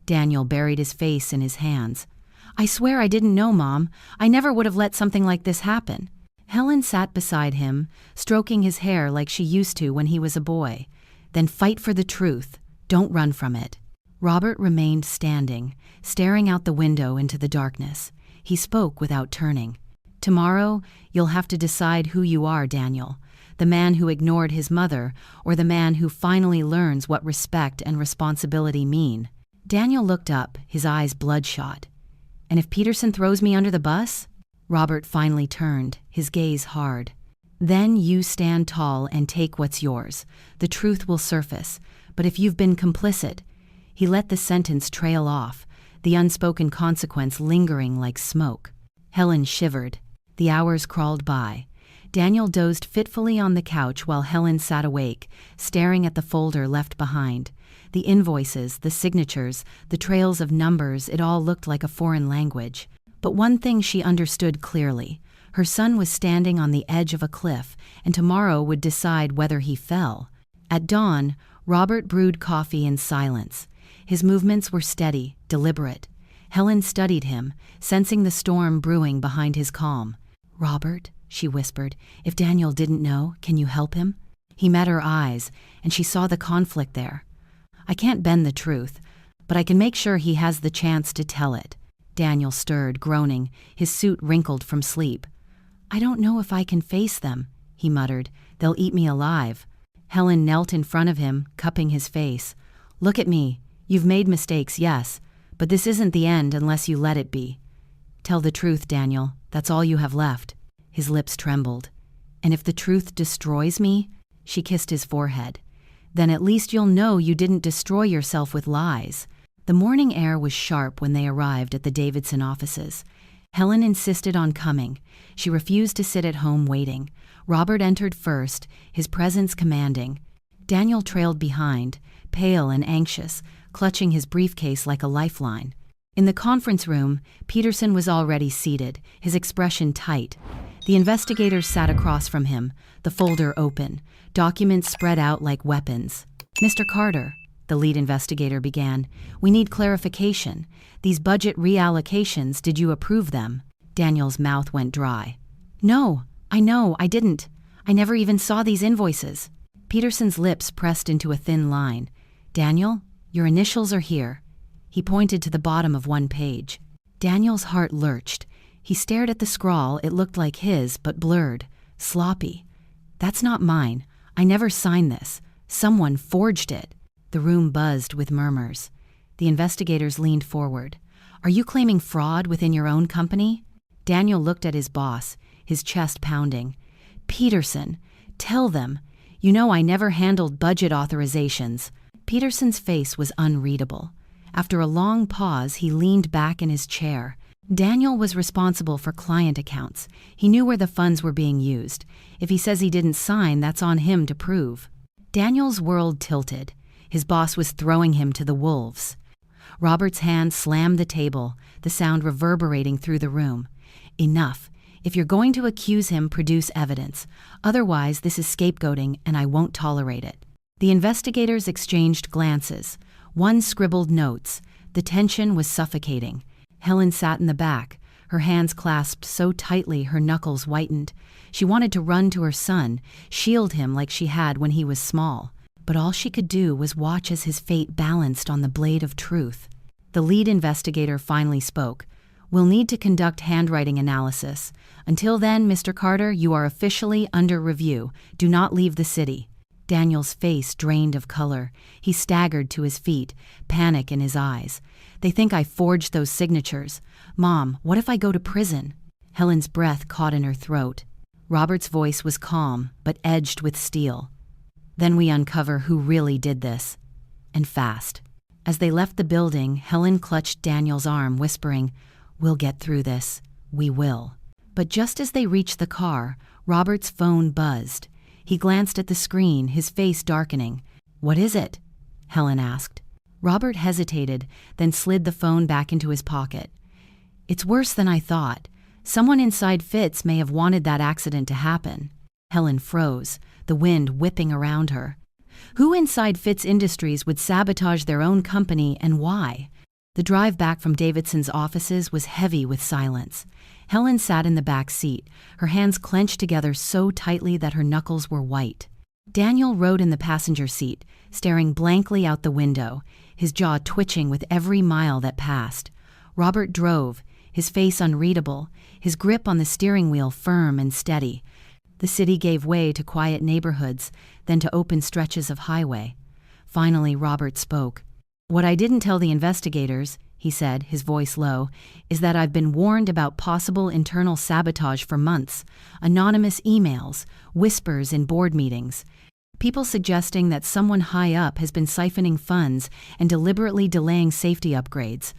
Daniel buried his face in his hands. I swear I didn't know, Mom. I never would have let something like this happen. Helen sat beside him, stroking his hair like she used to when he was a boy. Then fight for the truth. Don't run from it. Robert remained standing, staring out the window into the darkness. He spoke without turning. Tomorrow, you'll have to decide who you are, Daniel. The man who ignored his mother, or the man who finally learns what respect and responsibility mean. Daniel looked up, his eyes bloodshot. And if Peterson throws me under the bus? Robert finally turned, his gaze hard. Then you stand tall and take what's yours. The truth will surface. But if you've been complicit, he let the sentence trail off, the unspoken consequence lingering like smoke. Helen shivered. The hours crawled by. Daniel dozed fitfully on the couch while Helen sat awake, staring at the folder left behind. The invoices, the signatures, the trails of numbers, it all looked like a foreign language. But one thing she understood clearly. Her son was standing on the edge of a cliff, and tomorrow would decide whether he fell. At dawn, Robert brewed coffee in silence. His movements were steady, deliberate. Helen studied him, sensing the storm brewing behind his calm. Robert, she whispered, if Daniel didn't know, can you help him? He met her eyes, and she saw the conflict there. I can't bend the truth, but I can make sure he has the chance to tell it. Daniel stirred, groaning, his suit wrinkled from sleep. I don't know if I can face them, he muttered. They'll eat me alive. Helen knelt in front of him, cupping his face. Look at me. You've made mistakes, yes, but this isn't the end unless you let it be. Tell the truth, Daniel. That's all you have left. His lips trembled. And if the truth destroys me? She kissed his forehead. Then at least you'll know you didn't destroy yourself with lies. The morning air was sharp when they arrived at the Davidson offices. Helen insisted on coming. She refused to sit at home waiting. Robert entered first, his presence commanding. Daniel trailed behind, pale and anxious, clutching his briefcase like a lifeline. In the conference room, Peterson was already seated, his expression tight. The investigators sat across from him, the folder open, documents spread out like weapons. "Mr. Carter," the lead investigator began, "we need clarification. These budget reallocations, did you approve them?" Daniel's mouth went dry. "No, I didn't. I never even saw these invoices." Peterson's lips pressed into a thin line. "Daniel, your initials are here." He pointed to the bottom of one page. Daniel's heart lurched. He stared at the scrawl. It looked like his, but blurred, sloppy. "That's not mine. I never signed this. Someone forged it." The room buzzed with murmurs. The investigators leaned forward. "Are you claiming fraud within your own company?" Daniel looked at his boss, his chest pounding. "Peterson, tell them. You know I never handled budget authorizations." Peterson's face was unreadable. After a long pause, he leaned back in his chair. Daniel was responsible for client accounts. He knew where the funds were being used. If he says he didn't sign, that's on him to prove. Daniel's world tilted. His boss was throwing him to the wolves. Robert's hand slammed the table, the sound reverberating through the room. "Enough. If you're going to accuse him, produce evidence. Otherwise, this is scapegoating, and I won't tolerate it." The investigators exchanged glances. One scribbled notes. The tension was suffocating. Helen sat in the back, her hands clasped so tightly her knuckles whitened. She wanted to run to her son, shield him like she had when he was small. But all she could do was watch as his fate balanced on the blade of truth. The lead investigator finally spoke. "We'll need to conduct handwriting analysis. Until then, Mr. Carter, you are officially under review. Do not leave the city." Daniel's face drained of color. He staggered to his feet, panic in his eyes. "They think I forged those signatures. Mom, what if I go to prison?" Helen's breath caught in her throat. Robert's voice was calm, but edged with steel. "Then we uncover who really did this. And fast." As they left the building, Helen clutched Daniel's arm, whispering, "We'll get through this. We will." But just as they reached the car, Robert's phone buzzed. He glanced at the screen, his face darkening. "What is it?" Helen asked. Robert hesitated, then slid the phone back into his pocket. "It's worse than I thought. Someone inside Fitz may have wanted that accident to happen." Helen froze, the wind whipping around her. Who inside Fitz Industries would sabotage their own company, and why? The drive back from Davidson's offices was heavy with silence. Helen sat in the back seat, her hands clenched together so tightly that her knuckles were white. Daniel rode in the passenger seat, staring blankly out the window, his jaw twitching with every mile that passed. Robert drove, his face unreadable, his grip on the steering wheel firm and steady. The city gave way to quiet neighborhoods, then to open stretches of highway. Finally, Robert spoke. "What I didn't tell the investigators," he said, his voice low, "is that I've been warned about possible internal sabotage for months. Anonymous emails, whispers in board meetings. People suggesting that someone high up has been siphoning funds and deliberately delaying safety upgrades."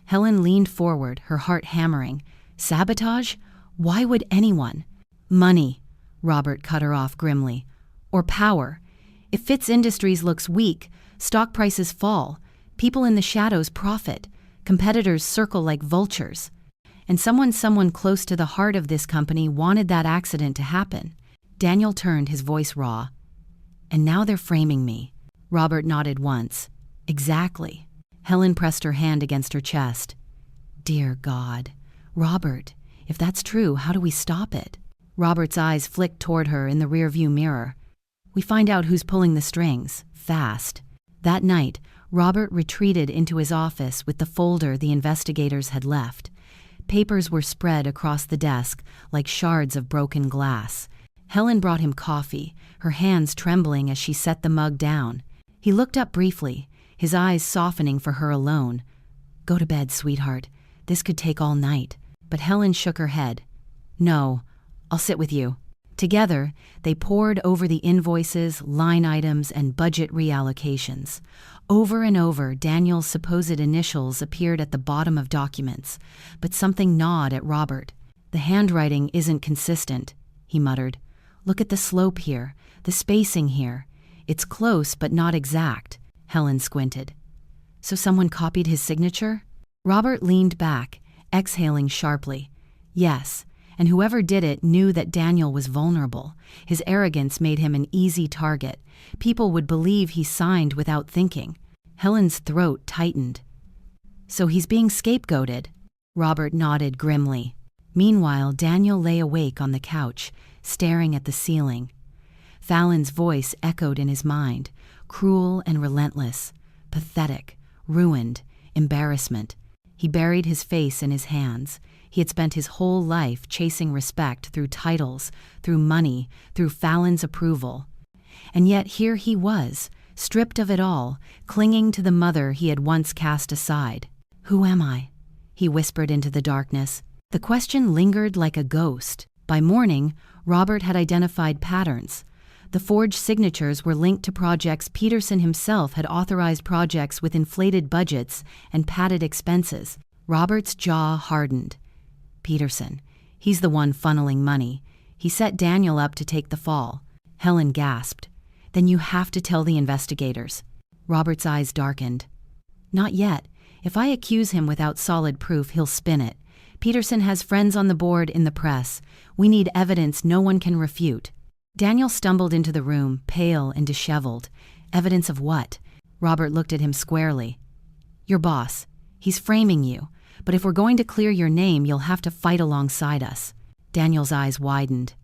Helen leaned forward, her heart hammering. "Sabotage? Why would anyone?" "Money," Robert cut her off grimly. "Or power. If Fitz Industries looks weak, stock prices fall. People in the shadows profit. Competitors circle like vultures. And someone close to the heart of this company wanted that accident to happen." Daniel turned, his voice raw. "And now they're framing me." Robert nodded once. "Exactly." Helen pressed her hand against her chest. "Dear God. Robert, if that's true, how do we stop it?" Robert's eyes flicked toward her in the rearview mirror. "We find out who's pulling the strings, fast." That night, Robert retreated into his office with the folder the investigators had left. Papers were spread across the desk like shards of broken glass. Helen brought him coffee, her hands trembling as she set the mug down. He looked up briefly, his eyes softening for her alone. "Go to bed, sweetheart. This could take all night." But Helen shook her head. "No, I'll sit with you." Together, they pored over the invoices, line items, and budget reallocations. Over and over, Daniel's supposed initials appeared at the bottom of documents, but something gnawed at Robert. "The handwriting isn't consistent," he muttered. "Look at the slope here, the spacing here. It's close but not exact." Helen squinted. "So someone copied his signature?" Robert leaned back, exhaling sharply. "Yes, and whoever did it knew that Daniel was vulnerable. His arrogance made him an easy target. People would believe he signed without thinking." Helen's throat tightened. "So he's being scapegoated?" Robert nodded grimly. Meanwhile, Daniel lay awake on the couch, staring at the ceiling. Fallon's voice echoed in his mind, cruel and relentless, pathetic, ruined, embarrassment. He buried his face in his hands. He had spent his whole life chasing respect through titles, through money, through Fallon's approval. And yet here he was, stripped of it all, clinging to the mother he had once cast aside. "Who am I?" he whispered into the darkness. The question lingered like a ghost. By morning, Robert had identified patterns. The forged signatures were linked to projects Peterson himself had authorized, projects with inflated budgets and padded expenses. Robert's jaw hardened. Peterson. He's the one funneling money. He set Daniel up to take the fall. Helen gasped. "Then you have to tell the investigators." Robert's eyes darkened. "Not yet. If I accuse him without solid proof, he'll spin it. Peterson has friends on the board, in the press. We need evidence no one can refute." Daniel stumbled into the room, pale and disheveled. "Evidence of what?" Robert looked at him squarely. "Your boss. He's framing you. But if we're going to clear your name, you'll have to fight alongside us." Daniel's eyes widened.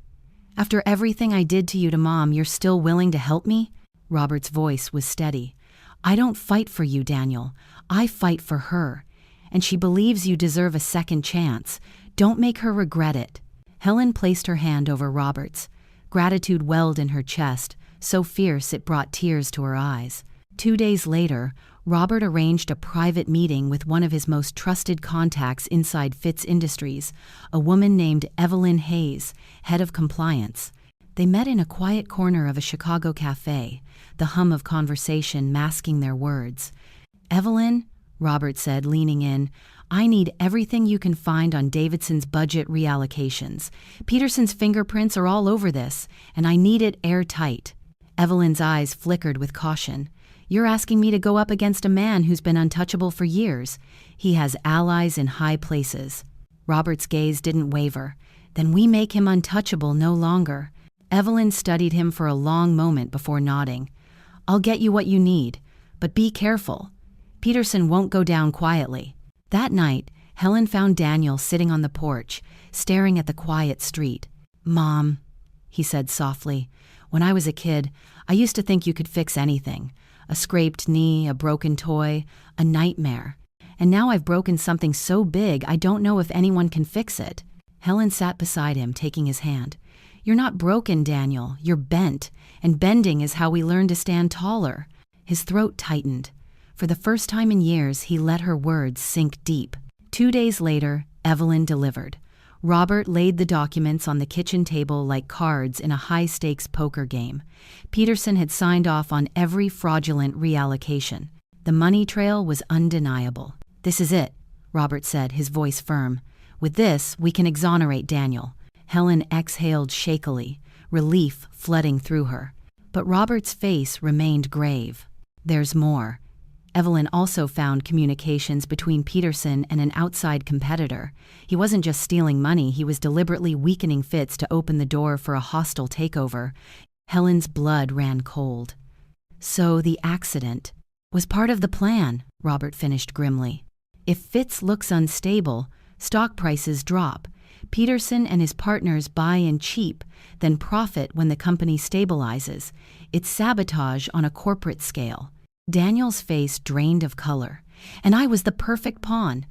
"After everything I did to you to Mom, you're still willing to help me?" Robert's voice was steady. "I don't fight for you, Daniel. I fight for her. And she believes you deserve a second chance. Don't make her regret it." Helen placed her hand over Robert's. Gratitude welled in her chest, so fierce it brought tears to her eyes. 2 days later, Robert arranged a private meeting with one of his most trusted contacts inside Fitz Industries, a woman named Evelyn Hayes, head of compliance. They met in a quiet corner of a Chicago cafe, the hum of conversation masking their words. "Evelyn," Robert said, leaning in, "I need everything you can find on Davidson's budget reallocations. Peterson's fingerprints are all over this, and I need it airtight." Evelyn's eyes flickered with caution. "You're asking me to go up against a man who's been untouchable for years. He has allies in high places." Robert's gaze didn't waver. "Then we make him untouchable no longer." Evelyn studied him for a long moment before nodding. "I'll get you what you need, but be careful. Peterson won't go down quietly." That night, Helen found Daniel sitting on the porch, staring at the quiet street. "Mom," he said softly, "when I was a kid, I used to think you could fix anything. A scraped knee, a broken toy, a nightmare. And now I've broken something so big I don't know if anyone can fix it." Helen sat beside him, taking his hand. "You're not broken, Daniel. You're bent, and bending is how we learn to stand taller." His throat tightened. For the first time in years, he let her words sink deep. 2 days later, Evelyn delivered. Robert laid the documents on the kitchen table like cards in a high-stakes poker game. Peterson had signed off on every fraudulent reallocation. The money trail was undeniable. "This is it," Robert said, his voice firm. "With this, we can exonerate Daniel." Helen exhaled shakily, relief flooding through her. But Robert's face remained grave. "There's more." Evelyn also found communications between Peterson and an outside competitor. He wasn't just stealing money, he was deliberately weakening Fitz to open the door for a hostile takeover. Helen's blood ran cold. "So the accident was part of the plan," Robert finished grimly. "If Fitz looks unstable, stock prices drop. Peterson and his partners buy in cheap, then profit when the company stabilizes. It's sabotage on a corporate scale." Daniel's face drained of color. "And I was the perfect pawn."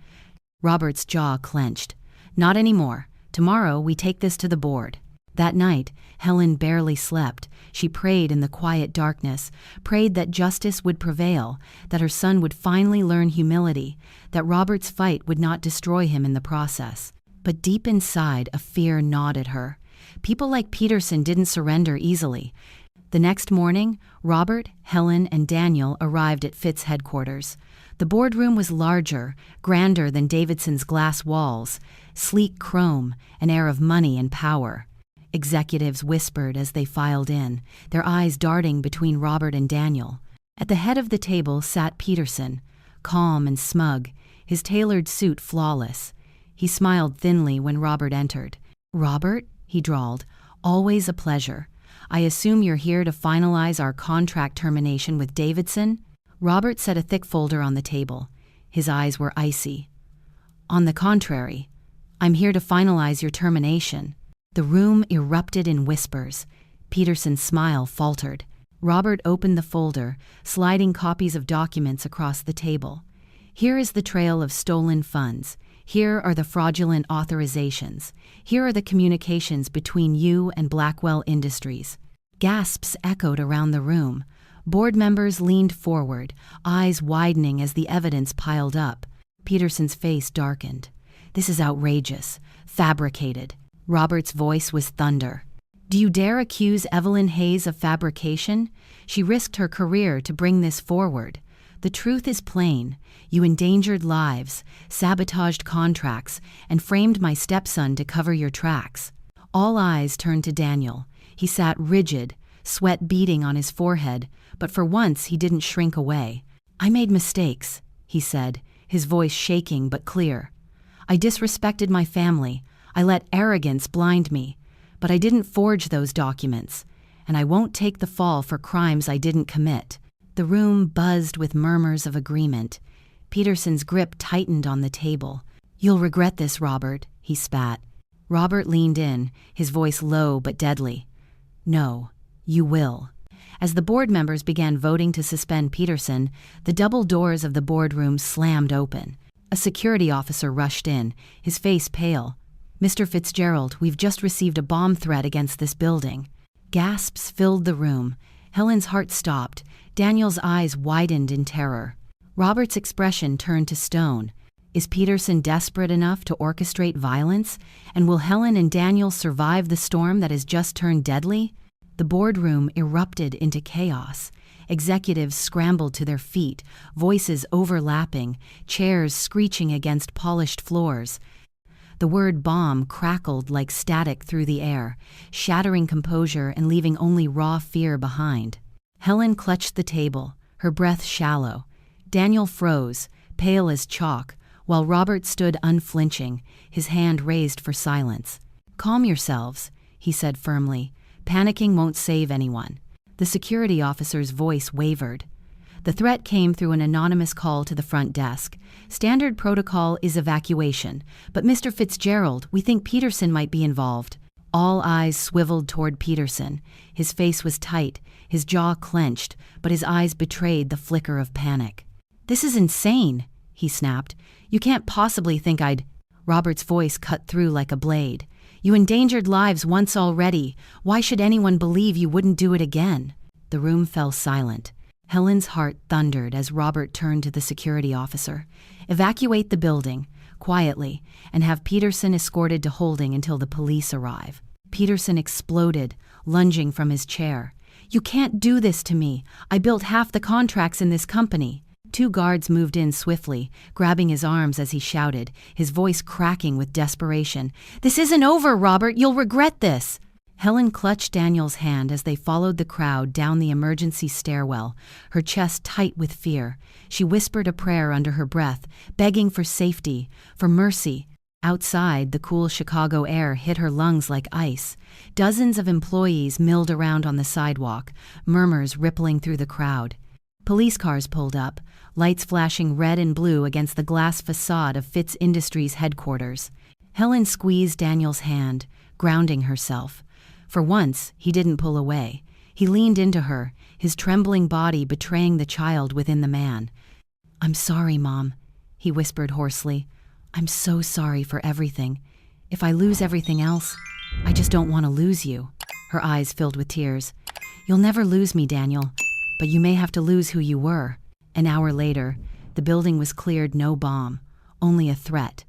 Robert's jaw clenched. "Not anymore. Tomorrow we take this to the board." That night, Helen barely slept. She prayed in the quiet darkness, prayed that justice would prevail, that her son would finally learn humility, that Robert's fight would not destroy him in the process. But deep inside, a fear gnawed at her. People like Peterson didn't surrender easily. The next morning, Robert, Helen, and Daniel arrived at Fitz headquarters. The boardroom was larger, grander than Davidson's glass walls, sleek chrome, an air of money and power. Executives whispered as they filed in, their eyes darting between Robert and Daniel. At the head of the table sat Peterson, calm and smug, his tailored suit flawless. He smiled thinly when Robert entered. "Robert," he drawled, "always a pleasure. I assume you're here to finalize our contract termination with Davidson?" Robert set a thick folder on the table. His eyes were icy. "On the contrary, I'm here to finalize your termination." The room erupted in whispers. Peterson's smile faltered. Robert opened the folder, sliding copies of documents across the table. "Here is the trail of stolen funds. Here are the fraudulent authorizations. Here are the communications between you and Blackwell Industries." Gasps echoed around the room. Board members leaned forward, eyes widening as the evidence piled up. Peterson's face darkened. "This is outrageous. Fabricated." Robert's voice was thunder. "Do you dare accuse Evelyn Hayes of fabrication? She risked her career to bring this forward. The truth is plain. You endangered lives, sabotaged contracts, and framed my stepson to cover your tracks." All eyes turned to Daniel. He sat rigid, sweat beading on his forehead, but for once he didn't shrink away. "I made mistakes," he said, his voice shaking but clear. "I disrespected my family. I let arrogance blind me. But I didn't forge those documents, and I won't take the fall for crimes I didn't commit." The room buzzed with murmurs of agreement. Peterson's grip tightened on the table. "You'll regret this, Robert," he spat. Robert leaned in, his voice low but deadly. "No, you will." As the board members began voting to suspend Peterson, the double doors of the boardroom slammed open. A security officer rushed in, his face pale. "Mr. Fitzgerald, we've just received a bomb threat against this building." Gasps filled the room. Helen's heart stopped. Daniel's eyes widened in terror. Robert's expression turned to stone. Is Peterson desperate enough to orchestrate violence? And will Helen and Daniel survive the storm that has just turned deadly? The boardroom erupted into chaos. Executives scrambled to their feet, voices overlapping, chairs screeching against polished floors. The word bomb crackled like static through the air, shattering composure and leaving only raw fear behind. Helen clutched the table, her breath shallow. Daniel froze, pale as chalk, while Robert stood unflinching, his hand raised for silence. "Calm yourselves," he said firmly. "Panicking won't save anyone." The security officer's voice wavered. The threat came through an anonymous call to the front desk. "Standard protocol is evacuation, but Mr. Fitzgerald, we think Peterson might be involved." All eyes swiveled toward Peterson. His face was tight, his jaw clenched, but his eyes betrayed the flicker of panic. "This is insane," he snapped. "You can't possibly think I'd—" Robert's voice cut through like a blade. "You endangered lives once already. Why should anyone believe you wouldn't do it again?" The room fell silent. Helen's heart thundered as Robert turned to the security officer. "Evacuate the building, quietly, and have Peterson escorted to holding until the police arrive." Peterson exploded, lunging from his chair. "You can't do this to me. I built half the contracts in this company." Two guards moved in swiftly, grabbing his arms as he shouted, his voice cracking with desperation. "This isn't over, Robert. You'll regret this." Helen clutched Daniel's hand as they followed the crowd down the emergency stairwell, her chest tight with fear. She whispered a prayer under her breath, begging for safety, for mercy. Outside, the cool Chicago air hit her lungs like ice. Dozens of employees milled around on the sidewalk, murmurs rippling through the crowd. Police cars pulled up, lights flashing red and blue against the glass facade of Fitz Industries headquarters. Helen squeezed Daniel's hand, grounding herself. For once, he didn't pull away. He leaned into her, his trembling body betraying the child within the man. "I'm sorry, Mom," he whispered hoarsely. "I'm so sorry for everything. If I lose everything else, I just don't want to lose you." Her eyes filled with tears. "You'll never lose me, Daniel, but you may have to lose who you were." An hour later, the building was cleared, no bomb, only a threat.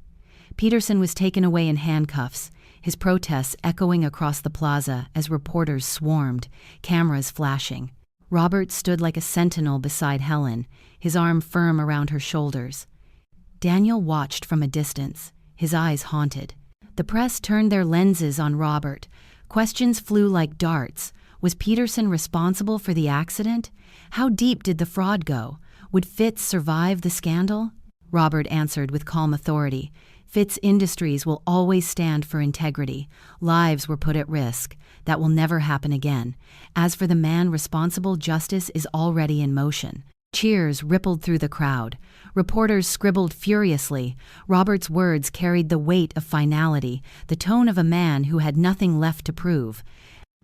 Peterson was taken away in handcuffs, his protests echoing across the plaza as reporters swarmed, cameras flashing. Robert stood like a sentinel beside Helen, his arm firm around her shoulders. Daniel watched from a distance, his eyes haunted. The press turned their lenses on Robert. Questions flew like darts. Was Peterson responsible for the accident? How deep did the fraud go? Would Fitz survive the scandal? Robert answered with calm authority. Fitz Industries will always stand for integrity. Lives were put at risk. That will never happen again. As for the man responsible, justice is already in motion. Cheers rippled through the crowd. Reporters scribbled furiously. Robert's words carried the weight of finality, the tone of a man who had nothing left to prove.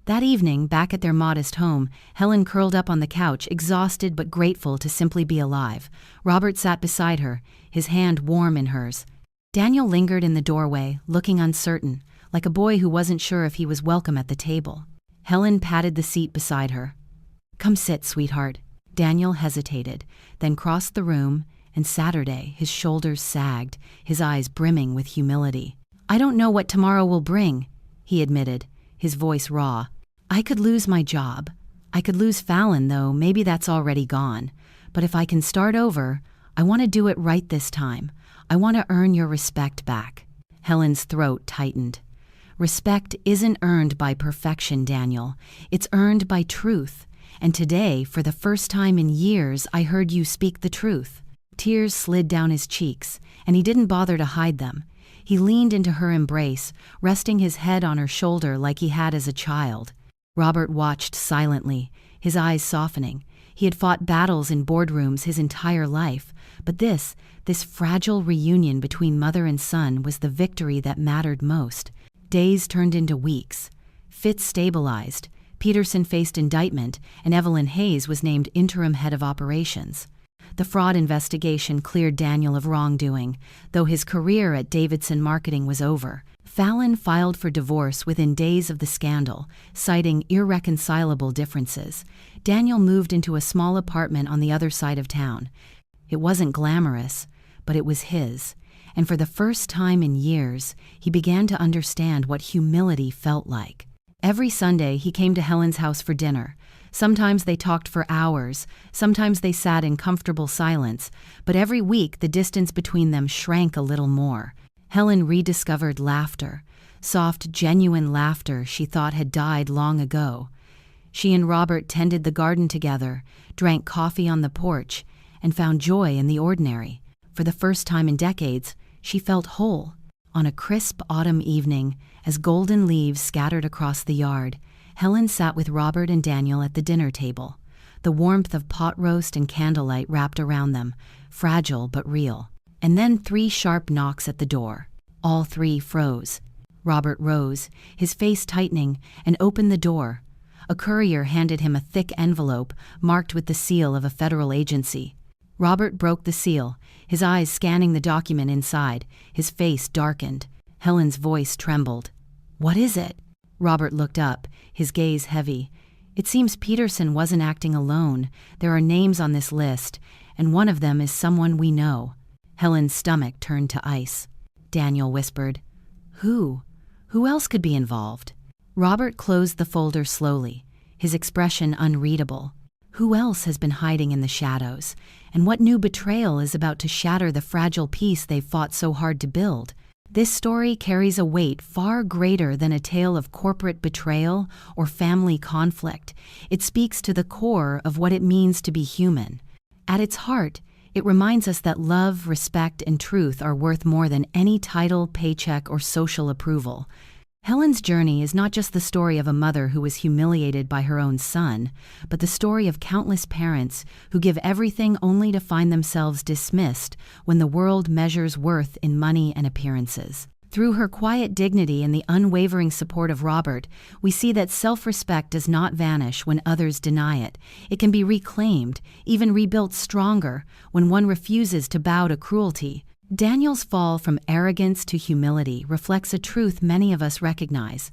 That evening, back at their modest home, Helen curled up on the couch, exhausted but grateful to simply be alive. Robert sat beside her, his hand warm in hers. Daniel lingered in the doorway, looking uncertain, like a boy who wasn't sure if he was welcome at the table. Helen patted the seat beside her. "Come sit, sweetheart." Daniel hesitated, then crossed the room, and Saturday, his shoulders sagged, his eyes brimming with humility. "I don't know what tomorrow will bring," he admitted, his voice raw. "I could lose my job. I could lose Fallon, though maybe that's already gone. But if I can start over, I want to do it right this time. I want to earn your respect back." Helen's throat tightened. "Respect isn't earned by perfection, Daniel. It's earned by truth. And today, for the first time in years, I heard you speak the truth." Tears slid down his cheeks, and he didn't bother to hide them. He leaned into her embrace, resting his head on her shoulder like he had as a child. Robert watched silently, his eyes softening. He had fought battles in boardrooms his entire life, but this fragile reunion between mother and son was the victory that mattered most. Days turned into weeks. Fitz stabilized, Peterson faced indictment, and Evelyn Hayes was named interim head of operations. The fraud investigation cleared Daniel of wrongdoing, though his career at Davidson Marketing was over. Fallon filed for divorce within days of the scandal, citing irreconcilable differences. Daniel moved into a small apartment on the other side of town. It wasn't glamorous, but it was his, and for the first time in years, he began to understand what humility felt like. Every Sunday, he came to Helen's house for dinner. Sometimes they talked for hours, sometimes they sat in comfortable silence, but every week the distance between them shrank a little more. Helen rediscovered laughter, soft, genuine laughter she thought had died long ago. She and Robert tended the garden together, drank coffee on the porch, and found joy in the ordinary. For the first time in decades, she felt whole. On a crisp autumn evening, as golden leaves scattered across the yard, Helen sat with Robert and Daniel at the dinner table. The warmth of pot roast and candlelight wrapped around them, fragile but real. And then 3 sharp knocks at the door. All 3 froze. Robert rose, his face tightening, and opened the door. A courier handed him a thick envelope marked with the seal of a federal agency. Robert broke the seal, his eyes scanning the document inside, his face darkened. Helen's voice trembled. "What is it?" Robert looked up, his gaze heavy. "It seems Peterson wasn't acting alone. There are names on this list, and one of them is someone we know." Helen's stomach turned to ice. Daniel whispered, "Who? Who else could be involved?" Robert closed the folder slowly, his expression unreadable. Who else has been hiding in the shadows? And what new betrayal is about to shatter the fragile peace they've fought so hard to build? This story carries a weight far greater than a tale of corporate betrayal or family conflict. It speaks to the core of what it means to be human. At its heart, it reminds us that love, respect, and truth are worth more than any title, paycheck, or social approval. Helen's journey is not just the story of a mother who was humiliated by her own son, but the story of countless parents who give everything only to find themselves dismissed when the world measures worth in money and appearances. Through her quiet dignity and the unwavering support of Robert, we see that self-respect does not vanish when others deny it. It can be reclaimed, even rebuilt stronger, when one refuses to bow to cruelty. Daniel's fall from arrogance to humility reflects a truth many of us recognize.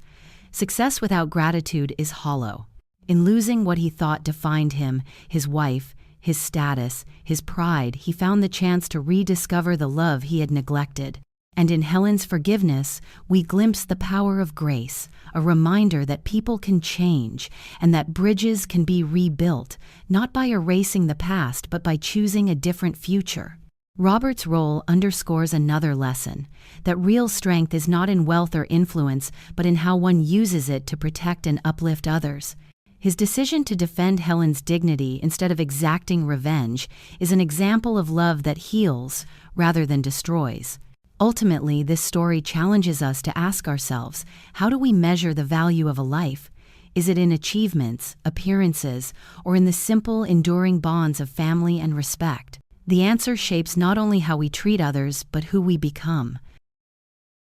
Success without gratitude is hollow. In losing what he thought defined him, his wife, his status, his pride, he found the chance to rediscover the love he had neglected. And in Helen's forgiveness, we glimpse the power of grace, a reminder that people can change and that bridges can be rebuilt, not by erasing the past but by choosing a different future. Robert's role underscores another lesson, that real strength is not in wealth or influence, but in how one uses it to protect and uplift others. His decision to defend Helen's dignity instead of exacting revenge is an example of love that heals rather than destroys. Ultimately, this story challenges us to ask ourselves, how do we measure the value of a life? Is it in achievements, appearances, or in the simple, enduring bonds of family and respect? The answer shapes not only how we treat others, but who we become.